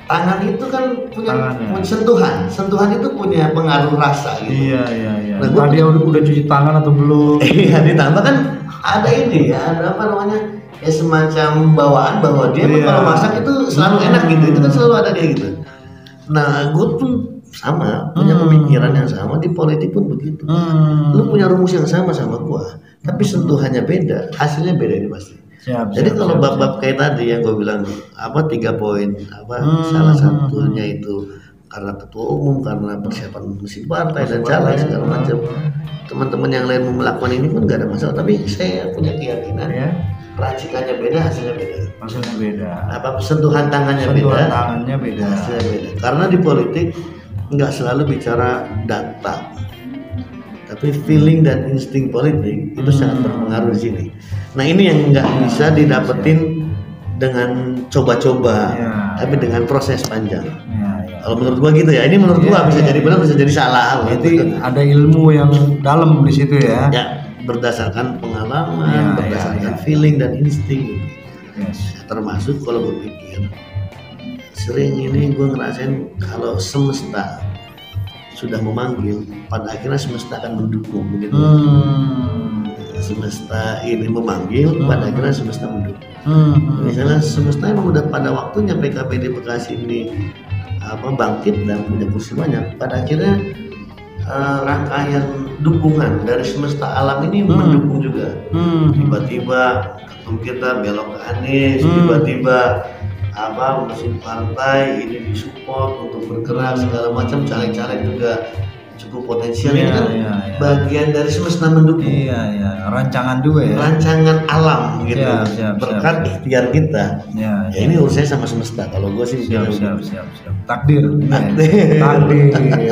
tangan itu kan punya sentuhan itu punya pengaruh rasa gitu. Iya. Nah, dia udah cuci tangan atau belum? Iya, ditambah kan ada ini ya, ada apa namanya? Ya semacam bawaan bahwa dia kalau masak itu selalu enak gitu. Itu kan selalu ada kayak gitu. Nah, gue pun sama, punya pemikiran yang sama, di politik pun begitu. Lu punya rumus yang sama gua, tapi sentuhannya beda, hasilnya beda ini pasti. Jadi kalau bab-bab kayak tadi yang gue bilang 3 poin salah satunya itu karena ketua umum, karena persiapan mesin partai dan caleg segala macam. Teman-teman yang lain mau melakukan ini pun gak ada masalah, tapi saya punya keyakinan racikannya beda, hasilnya beda. Sentuhan tangannya beda. Hasilnya beda. Karena di politik nggak selalu bicara data, tapi feeling dan insting politik itu sangat berpengaruh di sini. Nah, ini yang nggak bisa didapetin dengan coba-coba, tapi dengan proses panjang. Kalau menurut gua gitu ya. Ini menurut gua bisa jadi benar, bisa jadi salah. Jadi ada ilmu yang dalam di situ ya. Berdasarkan pengalaman, berdasarkan feeling dan insting. Termasuk kalau berpikir, sering ini gue ngerasain kalau semesta sudah memanggil, pada akhirnya semesta akan mendukung begitu. Semesta ini memanggil, pada akhirnya semesta mendukung. Misalnya semesta emang udah pada waktunya PKPD Bekasi ini bangkit dan punya kursi banyak, pada akhirnya rangkaian dukungan dari semesta alam ini mendukung juga. Tiba-tiba ketum kita belok ke Anies, tiba-tiba mesin partai ini disupport untuk bergerak segala macam, caleg-caleg juga cukup potensial. Ini kan bagian dari semesta mendukung. Rancangan juga ya. Rancangan alam gitu. Berkat ikhtiar kita. Ini urusannya sama semesta. Kalau gue sih siap. Takdir.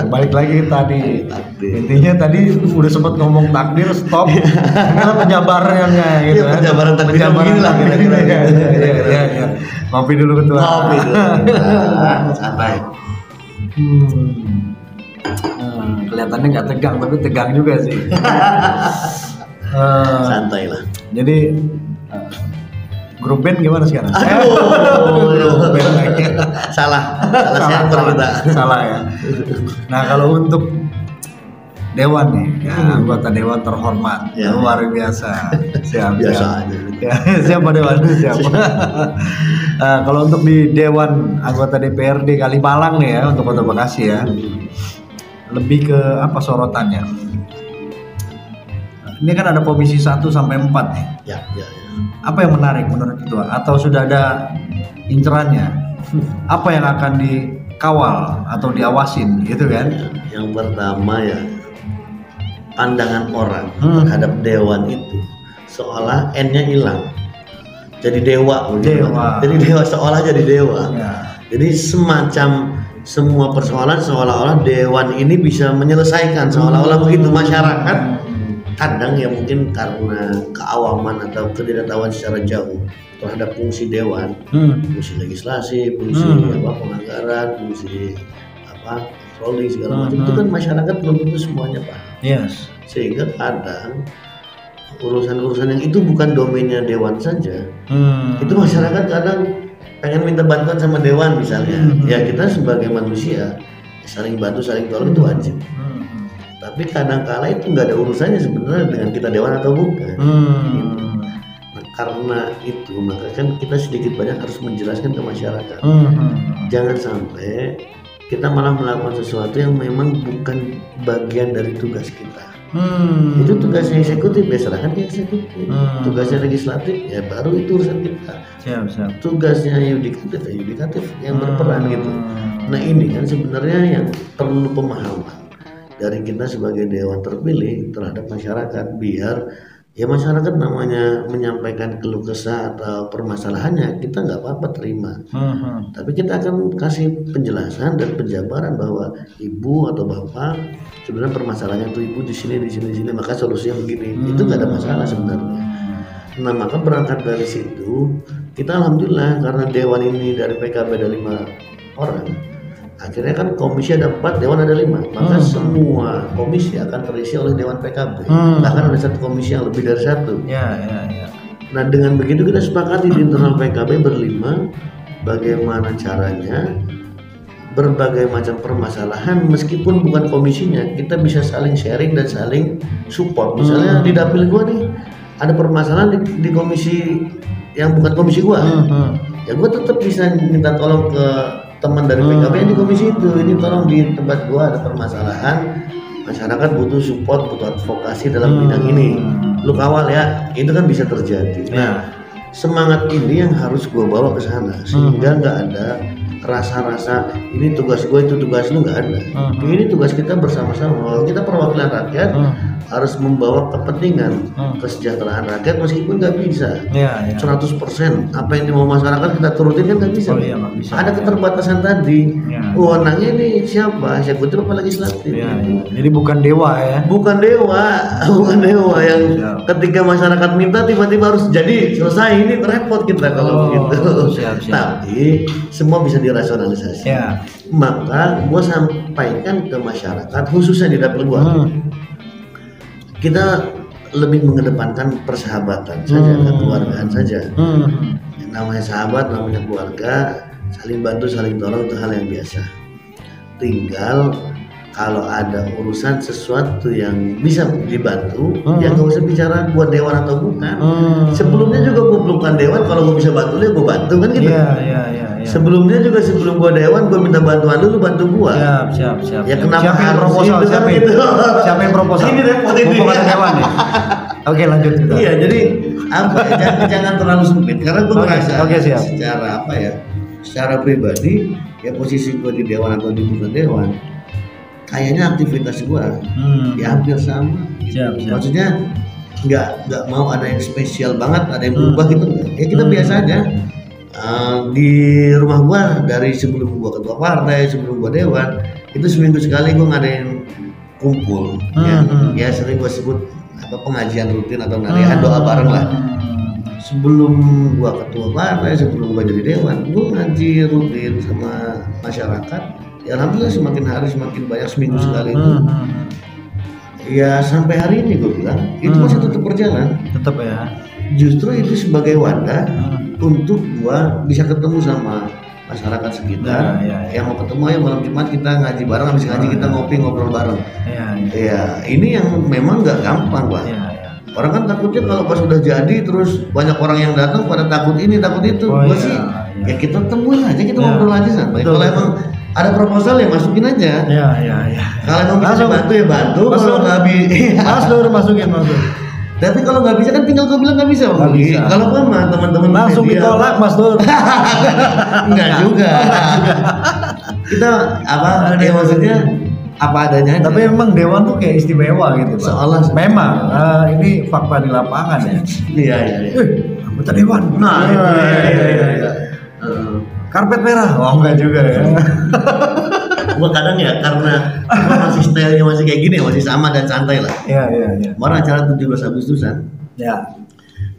Balik lagi tadi. Intinya tadi udah sempat ngomong takdir, stop. Kita penjabarannya gitu. Penjabaran takdir beginilah kira-kira. Iya. Ngopi dulu ketua. Santai. Kelihatannya nggak tegang, tapi tegang juga sih. Santai lah. Jadi grup band gimana sekarang? Grup band lagi. Salah kita. Salah ya. Nah, kalau untuk dewan nih, anggota dewan terhormat, luar biasa. Biasa aja. Siapa dewan? Siapa? Kalau untuk di dewan anggota DPRD Kalimalang nih ya, untuk Kota Bekasi ya. Lebih ke apa sorotannya? Ini kan ada komisi 1 sampai 4 nih. Ya. Apa yang menarik menurut ketua? Atau sudah ada incerannya? Apa yang akan dikawal atau diawasin gitu kan? Yang pertama ya, pandangan orang terhadap dewan itu seolah N-nya hilang. Jadi dewa. Jadi dewa, seolah jadi dewa. Jadi semacam semua persoalan seolah-olah dewan ini bisa menyelesaikan, seolah-olah begitu. Masyarakat kadang ya mungkin karena keawaman atau ketidaktahuan secara jauh terhadap fungsi dewan, fungsi legislasi, fungsi penganggaran, fungsi controlling segala macam, itu kan masyarakat belum tentu semuanya paham. Sehingga kadang urusan-urusan yang itu bukan domainnya dewan saja, itu masyarakat kadang pengen minta bantuan sama dewan misalnya. Ya kita sebagai manusia saling bantu, saling tolong itu wajib. Tapi kadang-kala itu nggak ada urusannya sebenarnya dengan kita dewan atau bukan. Nah, karena itu maka kan kita sedikit banyak harus menjelaskan ke masyarakat. Jangan sampai kita malah melakukan sesuatu yang memang bukan bagian dari tugas kita. Itu tugasnya eksekutif, ya serahkan ke eksekutif. Tugasnya legislatif, ya baru itu urusan kita. Siap. Tugasnya yudikatif, ya yudikatif yang berperan gitu. Nah ini kan sebenarnya yang perlu pemahaman dari kita sebagai dewan terpilih terhadap masyarakat, biar Ya masyarakat namanya menyampaikan keluh kesah atau permasalahannya, kita nggak apa-apa terima. Tapi kita akan kasih penjelasan dan penjabaran bahwa ibu atau bapak sebenarnya permasalahannya tuh ibu di sini, maka solusinya begini. Itu nggak ada masalah sebenarnya. Nah maka berangkat dari situ, kita alhamdulillah karena dewan ini dari PKB ada 5 orang. Akhirnya kan komisi ada 4, dewan ada 5. Maka semua komisi akan terisi oleh dewan PKB. Bahkan ada satu komisi yang lebih dari 1. Ya. Nah dengan begitu kita sepakati di internal PKB berlima bagaimana caranya berbagai macam permasalahan meskipun bukan komisinya kita bisa saling sharing dan saling support. Misalnya di dapil gua nih ada permasalahan di komisi yang bukan komisi gua. Ya gua tetap bisa minta tolong ke teman dari PKB yang di komisi itu, ini tolong di tempat gua ada permasalahan, masyarakat butuh support, butuh advokasi dalam bidang ini, lu kawal ya, itu kan bisa terjadi. Nah semangat ini yang harus gua bawa ke sana sehingga nggak ada rasa-rasa ini tugas gue itu tugas lu, nggak ada. Ini tugas kita bersama-sama. Kita perwakilan rakyat harus membawa kepentingan kesejahteraan rakyat meskipun nggak bisa 100% apa yang dimau masyarakat kita turutin kan nggak bisa. Ada keterbatasan tadi. Wewenangnya ini siapa? Eksekutif apa legislatif? Jadi bukan dewa ya? Bukan dewa yang ketika masyarakat minta tiba-tiba harus jadi selesai, ini repot kita kalau begitu. Tapi semua bisa dirasionalisasi. Maka gue sampaikan ke masyarakat khususnya di dapil gue, kita lebih mengedepankan persahabatan saja, kekeluargaan saja. Namanya sahabat, namanya keluarga, saling bantu, saling tolong itu hal yang biasa. Tinggal kalau ada urusan sesuatu yang bisa dibantu, ya nggak usah bicara buat dewan atau bukan. Sebelumnya juga gue bukan dewan, kalau gue bisa bantu dia gue bantu kan gitu. Sebelumnya juga sebelum gue dewan gue minta bantuan lu bantu gue. Siap. Ya kenapa harus proposal? Siapa yang proposal? Ini repot ini. Bukan dewan ya. Oke lanjut. Iya jadi apa? jangan terlalu sempit karena gue merasa secara apa ya? Secara pribadi ya posisi gue di dewan atau di bukan dewan, kayaknya aktivitas gua ya hampir sama. Maksudnya nggak mau ada yang spesial banget, ada yang berubah gitu nggak. Ya kita biasa aja. Di rumah gua dari sebelum gua ketua partai, sebelum gua dewan, itu seminggu sekali gua ngadain kumpul. Ya sering gua sebut apa pengajian rutin atau narihan doa bareng lah. Sebelum gua ketua partai, sebelum gua jadi dewan, gua ngaji rutin sama masyarakat. Ya alhamdulillah semakin hari semakin banyak, seminggu sekali itu. Ya sampai hari ini gue bilang itu masih tetap berjalan. Tetap ya. Justru itu sebagai wadah untuk gua bisa ketemu sama masyarakat sekitar. Yang mau ketemu ya malam Jumat kita ngaji bareng, habis ngaji kita ngobrol bareng. Ya ini yang memang nggak gampang Pak. Orang kan takutnya kalau pas udah jadi terus banyak orang yang datang pada takut ini takut itu. Gua sih ya kita temuin aja, kita ngobrol aja santai. Kalau emang ada proposal ya masukin aja. Kalau emang bisa bantu ya bantu. Kalau nggak bisa, masukin. Tapi kalau nggak bisa kan tinggal gue bilang nggak bisa. Kalau mah teman-teman langsung ditolak Mas Dur. Enggak juga. Kita apa? Ya maksudnya apa adanya. Tapi memang dewan tuh kayak istimewa gitu. Seolah memang ini fakta di lapangan ya. Iya. Anggota dewan. Nah iya. Karpet merah, enggak juga ya. Gua kadang ya karena gua masih stylenya masih kayak gini, masih sama dan santai lah. Iya. Kemarin acara 17 Agustusan. Ya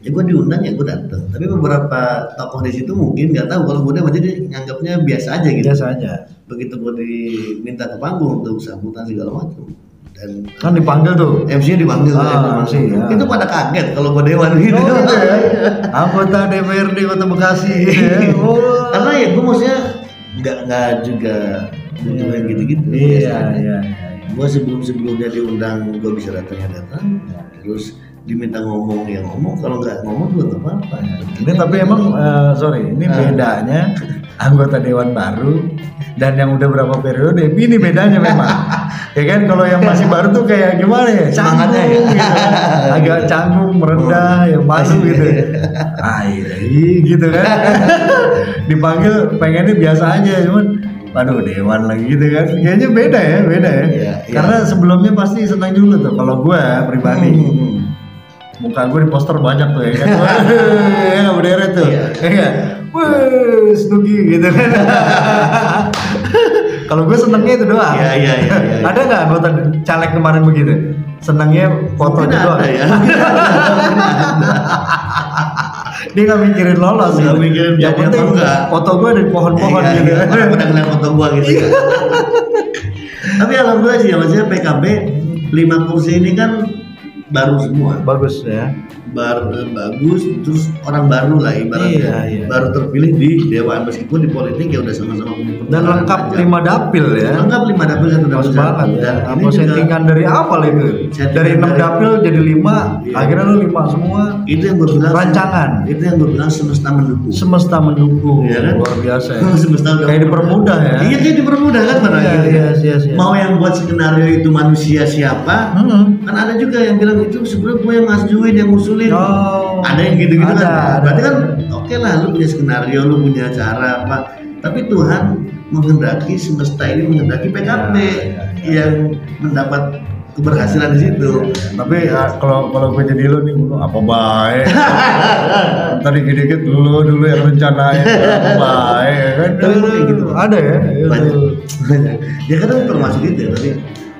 gua diundang ya gua datang. Tapi beberapa tokoh di situ mungkin nggak tahu kalau gua jadi nganggapnya biasa aja gitu. Biasa aja. Begitu gua diminta ke panggung untuk sambutan segala macam. Dan kan dipanggil tuh, MC-nya dipanggil itu pada kaget kalau gua dewan gitu. Anggota DPRD Kota Bekasi. Karena ya gua maksudnya nggak juga butuh gitu-gitu. Iya. Gua sebelumnya diundang gua bisa datang. Terus diminta ngomong ya ngomong, kalau nggak ngomong juga nggak apa-apa. Ini tapi emang ini bedanya anggota dewan baru dan yang udah berapa periode, ini bedanya memang. Ya kan kalau yang masih baru tuh kayak gimana ya, semangatnya ya gitu. Agak canggung, merendah, ya malu gitu. Gitu kan. Dipanggil pengennya biasa aja, cuman waduh dewan lagi gitu kan. Kayaknya beda ya. Karena sebelumnya pasti senang dulu tuh kalau gue pribadi. muka gue di poster banyak tuh ya kan. Ya nggak berderet tuh. Iya. Wih, Snugi gitu kan. Kalau gue senengnya itu doang. Iya. Ada nggak anggota caleg kemarin begitu? Senengnya fotonya doang. Ya. Dia nggak mikirin lolos. Nggak mikirin yang penting foto gue ada di pohon-pohon gitu. Orang pada ngeliat foto gue gitu. Tapi alhamdulillah sih, maksudnya PKB 5 kursi ini kan baru semua. Bagus ya. Bagus, terus orang baru lah ibaratnya. Iya. Baru terpilih di Dewan, meskipun di politik ya udah sama-sama punya pengalaman. Dan lengkap 5 dapil ya. Lengkap 5 dapil satu Pas banget ya. Dan apa settingan dari awal itu? Dari 6 dapil jadi 5, iya. akhirnya lu 5 semua. Itu yang gue bilang rancangan. Itu yang gue bilang semesta mendukung. Semesta mendukung. Iya kan? Luar biasa ya. Semesta kayak dipermudah ya. Iya, kayak dipermudah kan pada akhirnya. Iya. Mau yang buat skenario itu manusia siapa? Kan ada juga yang bilang itu sebenarnya gue yang ngajuin, yang ngusulin. Ada yang gitu-gitu kan. Berarti kan oke lah, lu punya skenario, lu punya cara apa. Tapi Tuhan menghendaki, semesta ini menghendaki PKB yang mendapat keberhasilan di situ. Tapi kalau gue jadi lu nih, apa baik. Tadi dikit dulu yang rencanain apa baik kan. Kayak gitu. Ada ya. Banyak. Ya kadang termasuk itu ya tadi.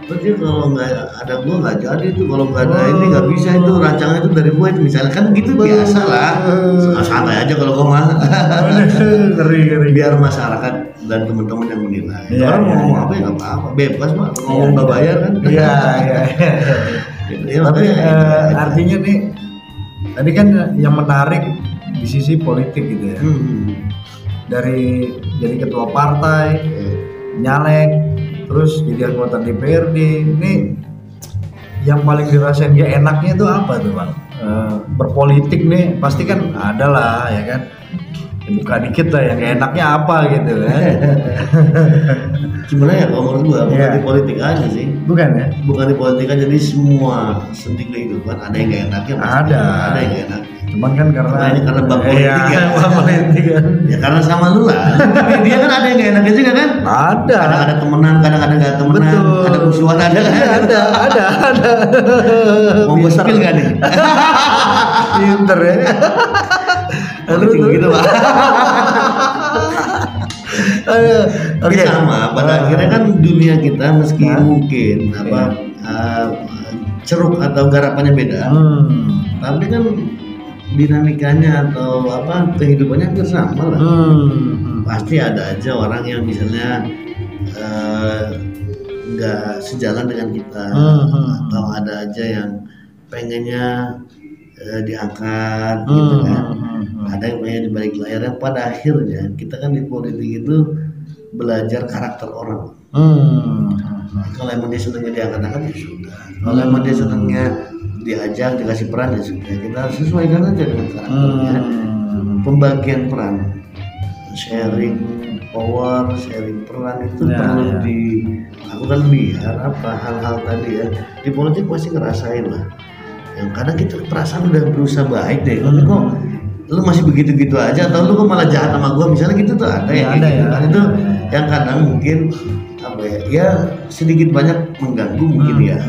Berarti kalau nggak ada gua nggak jadi tuh, kalau nggak ada ini nggak bisa itu, rancangan itu dari gua itu misalnya kan gitu, biasa lah. Santai aja kalau gua mah. Ngeri. Biar masyarakat dan teman-teman yang menilai. Orang mau ngomong apa ya nggak apa-apa, bebas mah, ngomong nggak bayar kan. Iya. Tapi artinya nih tadi kan yang menarik di sisi politik gitu ya. Dari jadi ketua partai, nyalek, terus jadi anggota DPRD. Ini yang paling dirasain gak enaknya itu apa tuh Bang? Berpolitik nih pasti kan ada lah ya kan. Buka dikit lah yang gak enaknya apa gitu kan. Gimana ya kalau menurut gua, bukan di politik aja sih. Bukan ya? Bukan di politik aja, jadi semua sendi kehidupan ada yang gak enaknya pasti. Ada yang gak enak. Cuman kan karena bab politik ya. Bab politik kan. Ya karena sama lu lah. Dia kan ada yang gak enaknya juga kan? Ada. Kadang ada temenan, kadang ada gak temenan. Betul. Ada musuhan, ada kan? Ada. Mau gue spill gak nih? Pinter ya. Politik begitu Pak. Tapi sama, pada akhirnya kan dunia kita meski mungkin ceruk atau garapannya beda, tapi kan dinamikanya atau kehidupannya hampir sama lah. Pasti ada aja orang yang misalnya nggak sejalan dengan kita, atau ada aja yang pengennya diangkat gitu kan. Ada yang pengen di balik layar, yang pada akhirnya kita kan di politik itu belajar karakter orang. Kalau emang dia senangnya diangkat-angkat ya sudah. Kalau emang dia senangnya diajak, dikasih peran ya sudah. Kita harus sesuaikan aja dengan karakternya. Pembagian peran, sharing power, sharing peran itu perlu dilakukan biar hal-hal tadi ya. Di politik pasti ngerasain lah. Yang kadang kita perasaan udah berusaha baik deh, tapi kok lu masih begitu-gitu aja, atau lu kok malah jahat sama gua misalnya gitu tuh ada ya. Ada ya. Itu yang kadang mungkin ya sedikit banyak mengganggu mungkin ya.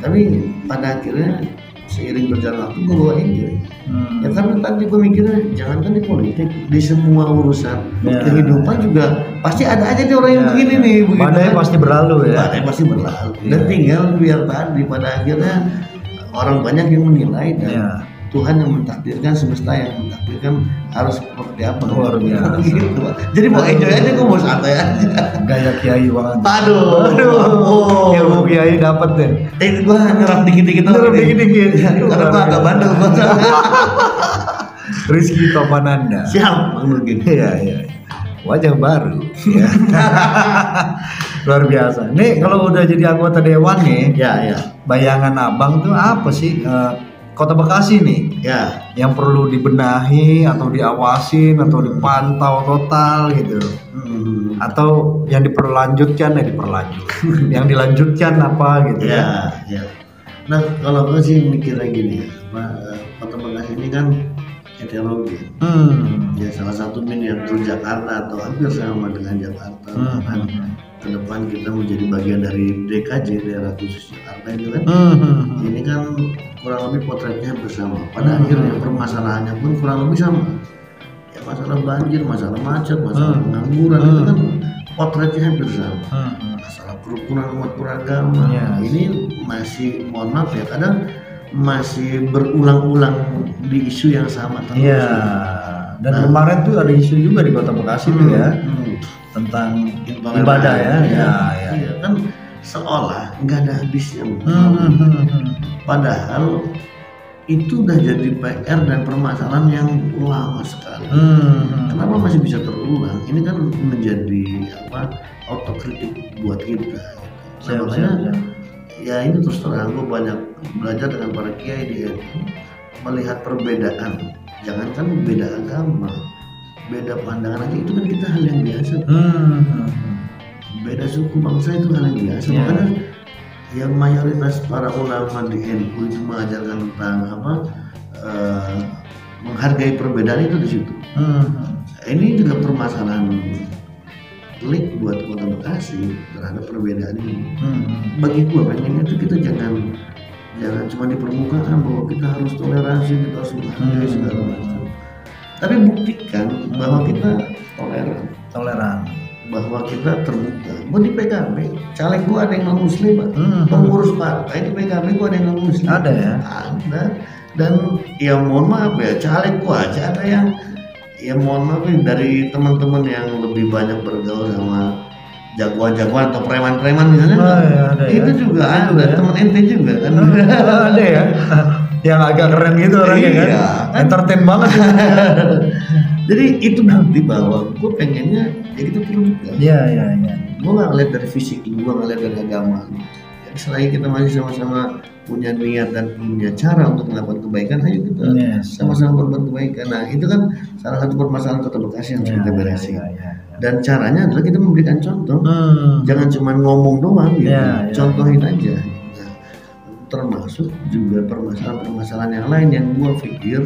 Tapi pada akhirnya seiring berjalan waktu gua bawa enjoy. Ya karena tadi gua mikirnya jangankan di politik, di semua urusan kehidupan juga pasti ada aja nih orang yang begini nih. Badai pasti berlalu ya. Badai pasti berlalu. Dan tinggal biar tadi pada akhirnya orang banyak yang menilai dan Tuhan yang mentakdirkan, semesta yang mentakdirkan harus seperti apa. Luar biasa. Gitu. Jadi mau enjoy aja, gue mau santai aja. Gaya kiai banget. Aduh. Ilmu kiai dapat deh. Gue nyerap dikit-dikit. Karena gue agak bandel. Rizky Topananda. Siap, mungkin. Iya. Wajah baru. Ya. Luar biasa. Nih kalau udah jadi anggota dewan nih, bayangan abang tuh apa sih? Kota Bekasi nih, yang perlu dibenahi atau diawasin atau dipantau total gitu, atau yang diperlanjutkan yang dilanjutkan apa gitu ya. Nah kalau gue sih mikirnya gini, Kota Bekasi ini kan heterogen, ya salah satu miniatur Jakarta atau hampir sama dengan Jakarta, ke depan kita menjadi bagian dari DKJ, daerah khusus Jakarta itu kan, ini kan kurang lebih potretnya bersama. Pada akhirnya permasalahannya pun kurang lebih sama. Ya masalah banjir, masalah macet, masalah pengangguran itu kan potretnya hampir sama. Masalah kerukunan umat beragama, ini masih, mohon maaf ya, kadang masih berulang-ulang di isu yang sama terus. Dan kemarin tuh ada isu juga di Kota Bekasi tuh ya, tentang ibadah ya. Iya kan, seolah nggak ada habisnya. Padahal itu udah jadi PR dan permasalahan yang lama sekali. Kenapa masih bisa terulang? Ini kan menjadi autokritik buat kita. Makanya ya ini terus terang, gue banyak belajar dengan para kiai di NU, melihat perbedaan. Jangankan beda agama, beda pandangan aja itu kan kita hal yang biasa. Beda suku bangsa itu hal yang biasa. Makanya yang mayoritas para ulama di NU itu mengajarkan tentang menghargai perbedaan itu di situ. Ini juga permasalahan klik buat Kota Bekasi terhadap perbedaan ini. Bagi gua pengennya itu kita jangan cuma di permukaan bahwa kita harus toleransi, kita harus menghargai segala macam. Tapi buktikan bahwa kita toleran, bahwa kita terbuka. Gua di PKB, caleg gua ada yang non muslim, pengurus partai di PKB gua ada yang non muslim. Ada ya? Ada. Dan ya mohon maaf ya, caleg gua aja ada yang, ya mohon maaf dari teman-teman yang lebih banyak bergaul sama jagoan-jagoan atau preman-preman misalnya, ada itu ya? juga ada ya? Teman ente juga kan. Ada ya, yang agak keren gitu orangnya kan, entertain banget. Jadi itu bukti bahwa gue pengennya ya kita terbuka. Iya. Gue nggak ngeliat dari fisik, gue nggak ngeliat dari agama. Jadi selagi kita masih sama-sama punya niat dan punya cara untuk melakukan kebaikan, ayo kita sama-sama berbuat kebaikan. Nah itu kan salah satu permasalahan Kota Bekasi yang harus kita beresin. Dan caranya adalah kita memberikan contoh, jangan cuma ngomong doang gitu, contohin aja. Nah, termasuk juga permasalahan-permasalahan yang lain yang gua pikir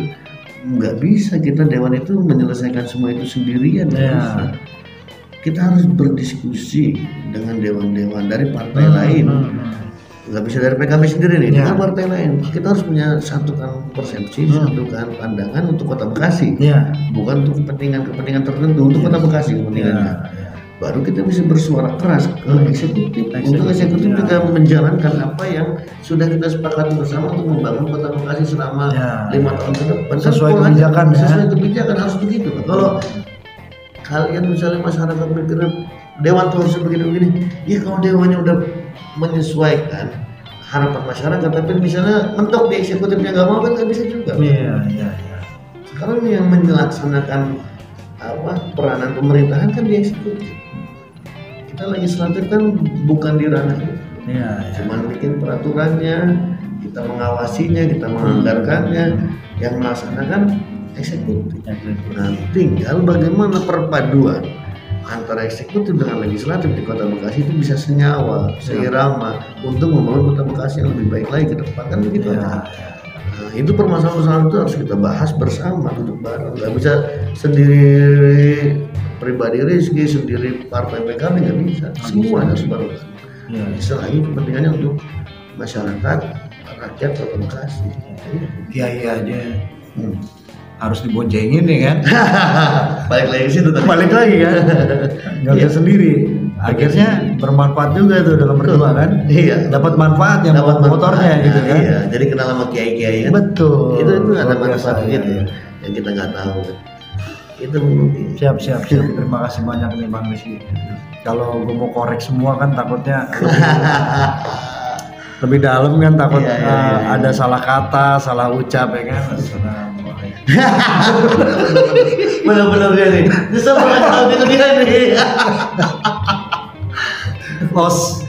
nggak bisa kita dewan itu menyelesaikan semua itu sendirian. Kita harus berdiskusi dengan dewan-dewan dari partai lain. Nggak bisa dari PKB sendiri nih, dengan partai lain. Kita harus punya satukan persepsi, satukan pandangan untuk Kota Bekasi, bukan untuk kepentingan tertentu, untuk Kota Bekasi kepentingannya. Baru kita bisa bersuara keras ke eksekutif. Untuk eksekutif kita menjalankan apa yang sudah kita sepakati bersama untuk membangun Kota Bekasi selama 5 tahun ke depan. Sesuai kebijakan ya. Sesuai kebijakan harus begitu. Kalau kalian misalnya masyarakat bergerak dewan tuh harus begini-begini, ya kalau dewannya udah menyesuaikan harapan masyarakat, tapi misalnya mentok di eksekutifnya nggak mau kan nggak bisa juga. Sekarang yang melaksanakan peranan pemerintahan kan di eksekutif. Kita legislatif kan bukan di ranah itu. Cuman bikin peraturannya, kita mengawasinya, kita menganggarkannya, yang melaksanakan eksekutif. Nah, tinggal bagaimana perpaduan antara eksekutif dengan legislatif di Kota Bekasi itu bisa senyawa, seirama untuk membangun Kota Bekasi yang lebih baik lagi ke depan, kan begitu aja. Nah, itu permasalahan itu harus kita bahas bersama, duduk bareng. Nggak bisa sendiri pribadi Rizky, sendiri partai PKB, nggak bisa. Semuanya harus bareng. Selagi kepentingannya untuk masyarakat, rakyat Kota Bekasi. Kiai aja harus diboncengin nih kan. Balik lagi situ tadi. Balik lagi kan. Nggak bisa sendiri. Akhirnya bermanfaat juga tuh dalam berdua kan. Dapat manfaat yang dapat motornya gitu kan. Jadi kenal sama kiai-kiai kan. Betul. Itu ada manfaat gitu yang kita nggak tahu. Itu mungkin. Siap. Terima kasih banyak nih Bang Rizky. Kalau gue mau korek semua kan takutnya lebih dalam kan, takut ada salah kata, salah ucap ya kan. Benar-benar dia nih. Bisa banget tahu itu dia nih. Host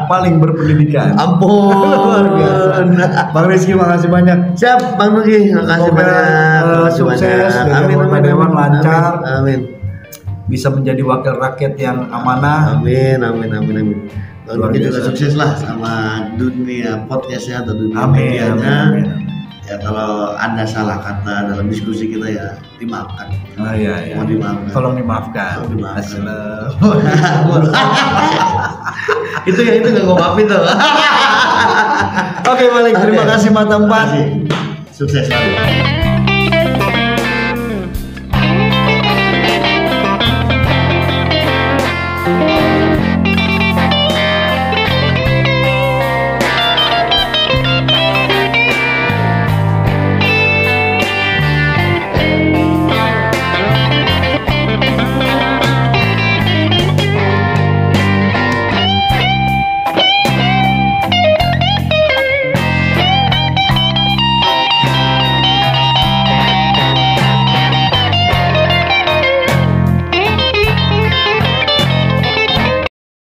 paling berpendidikan. Ampun. Luar biasa. Bang Rizky makasih banyak. Siap Bang Rizky, makasih banyak. Sukses. Amin. Dewan lancar. Amin. Bisa menjadi wakil rakyat yang amanah. Amin. Bang Rizky juga sukses lah sama dunia podcastnya atau dunia medianya. Ya kalau ada salah kata dalam diskusi kita ya dimaafkan. Oh iya. Mau dimaafkan. Tolong dimaafkan. Itu nggak gue maafin tuh. Oke, Malik, terima kasih Mata 4. Sukses selalu.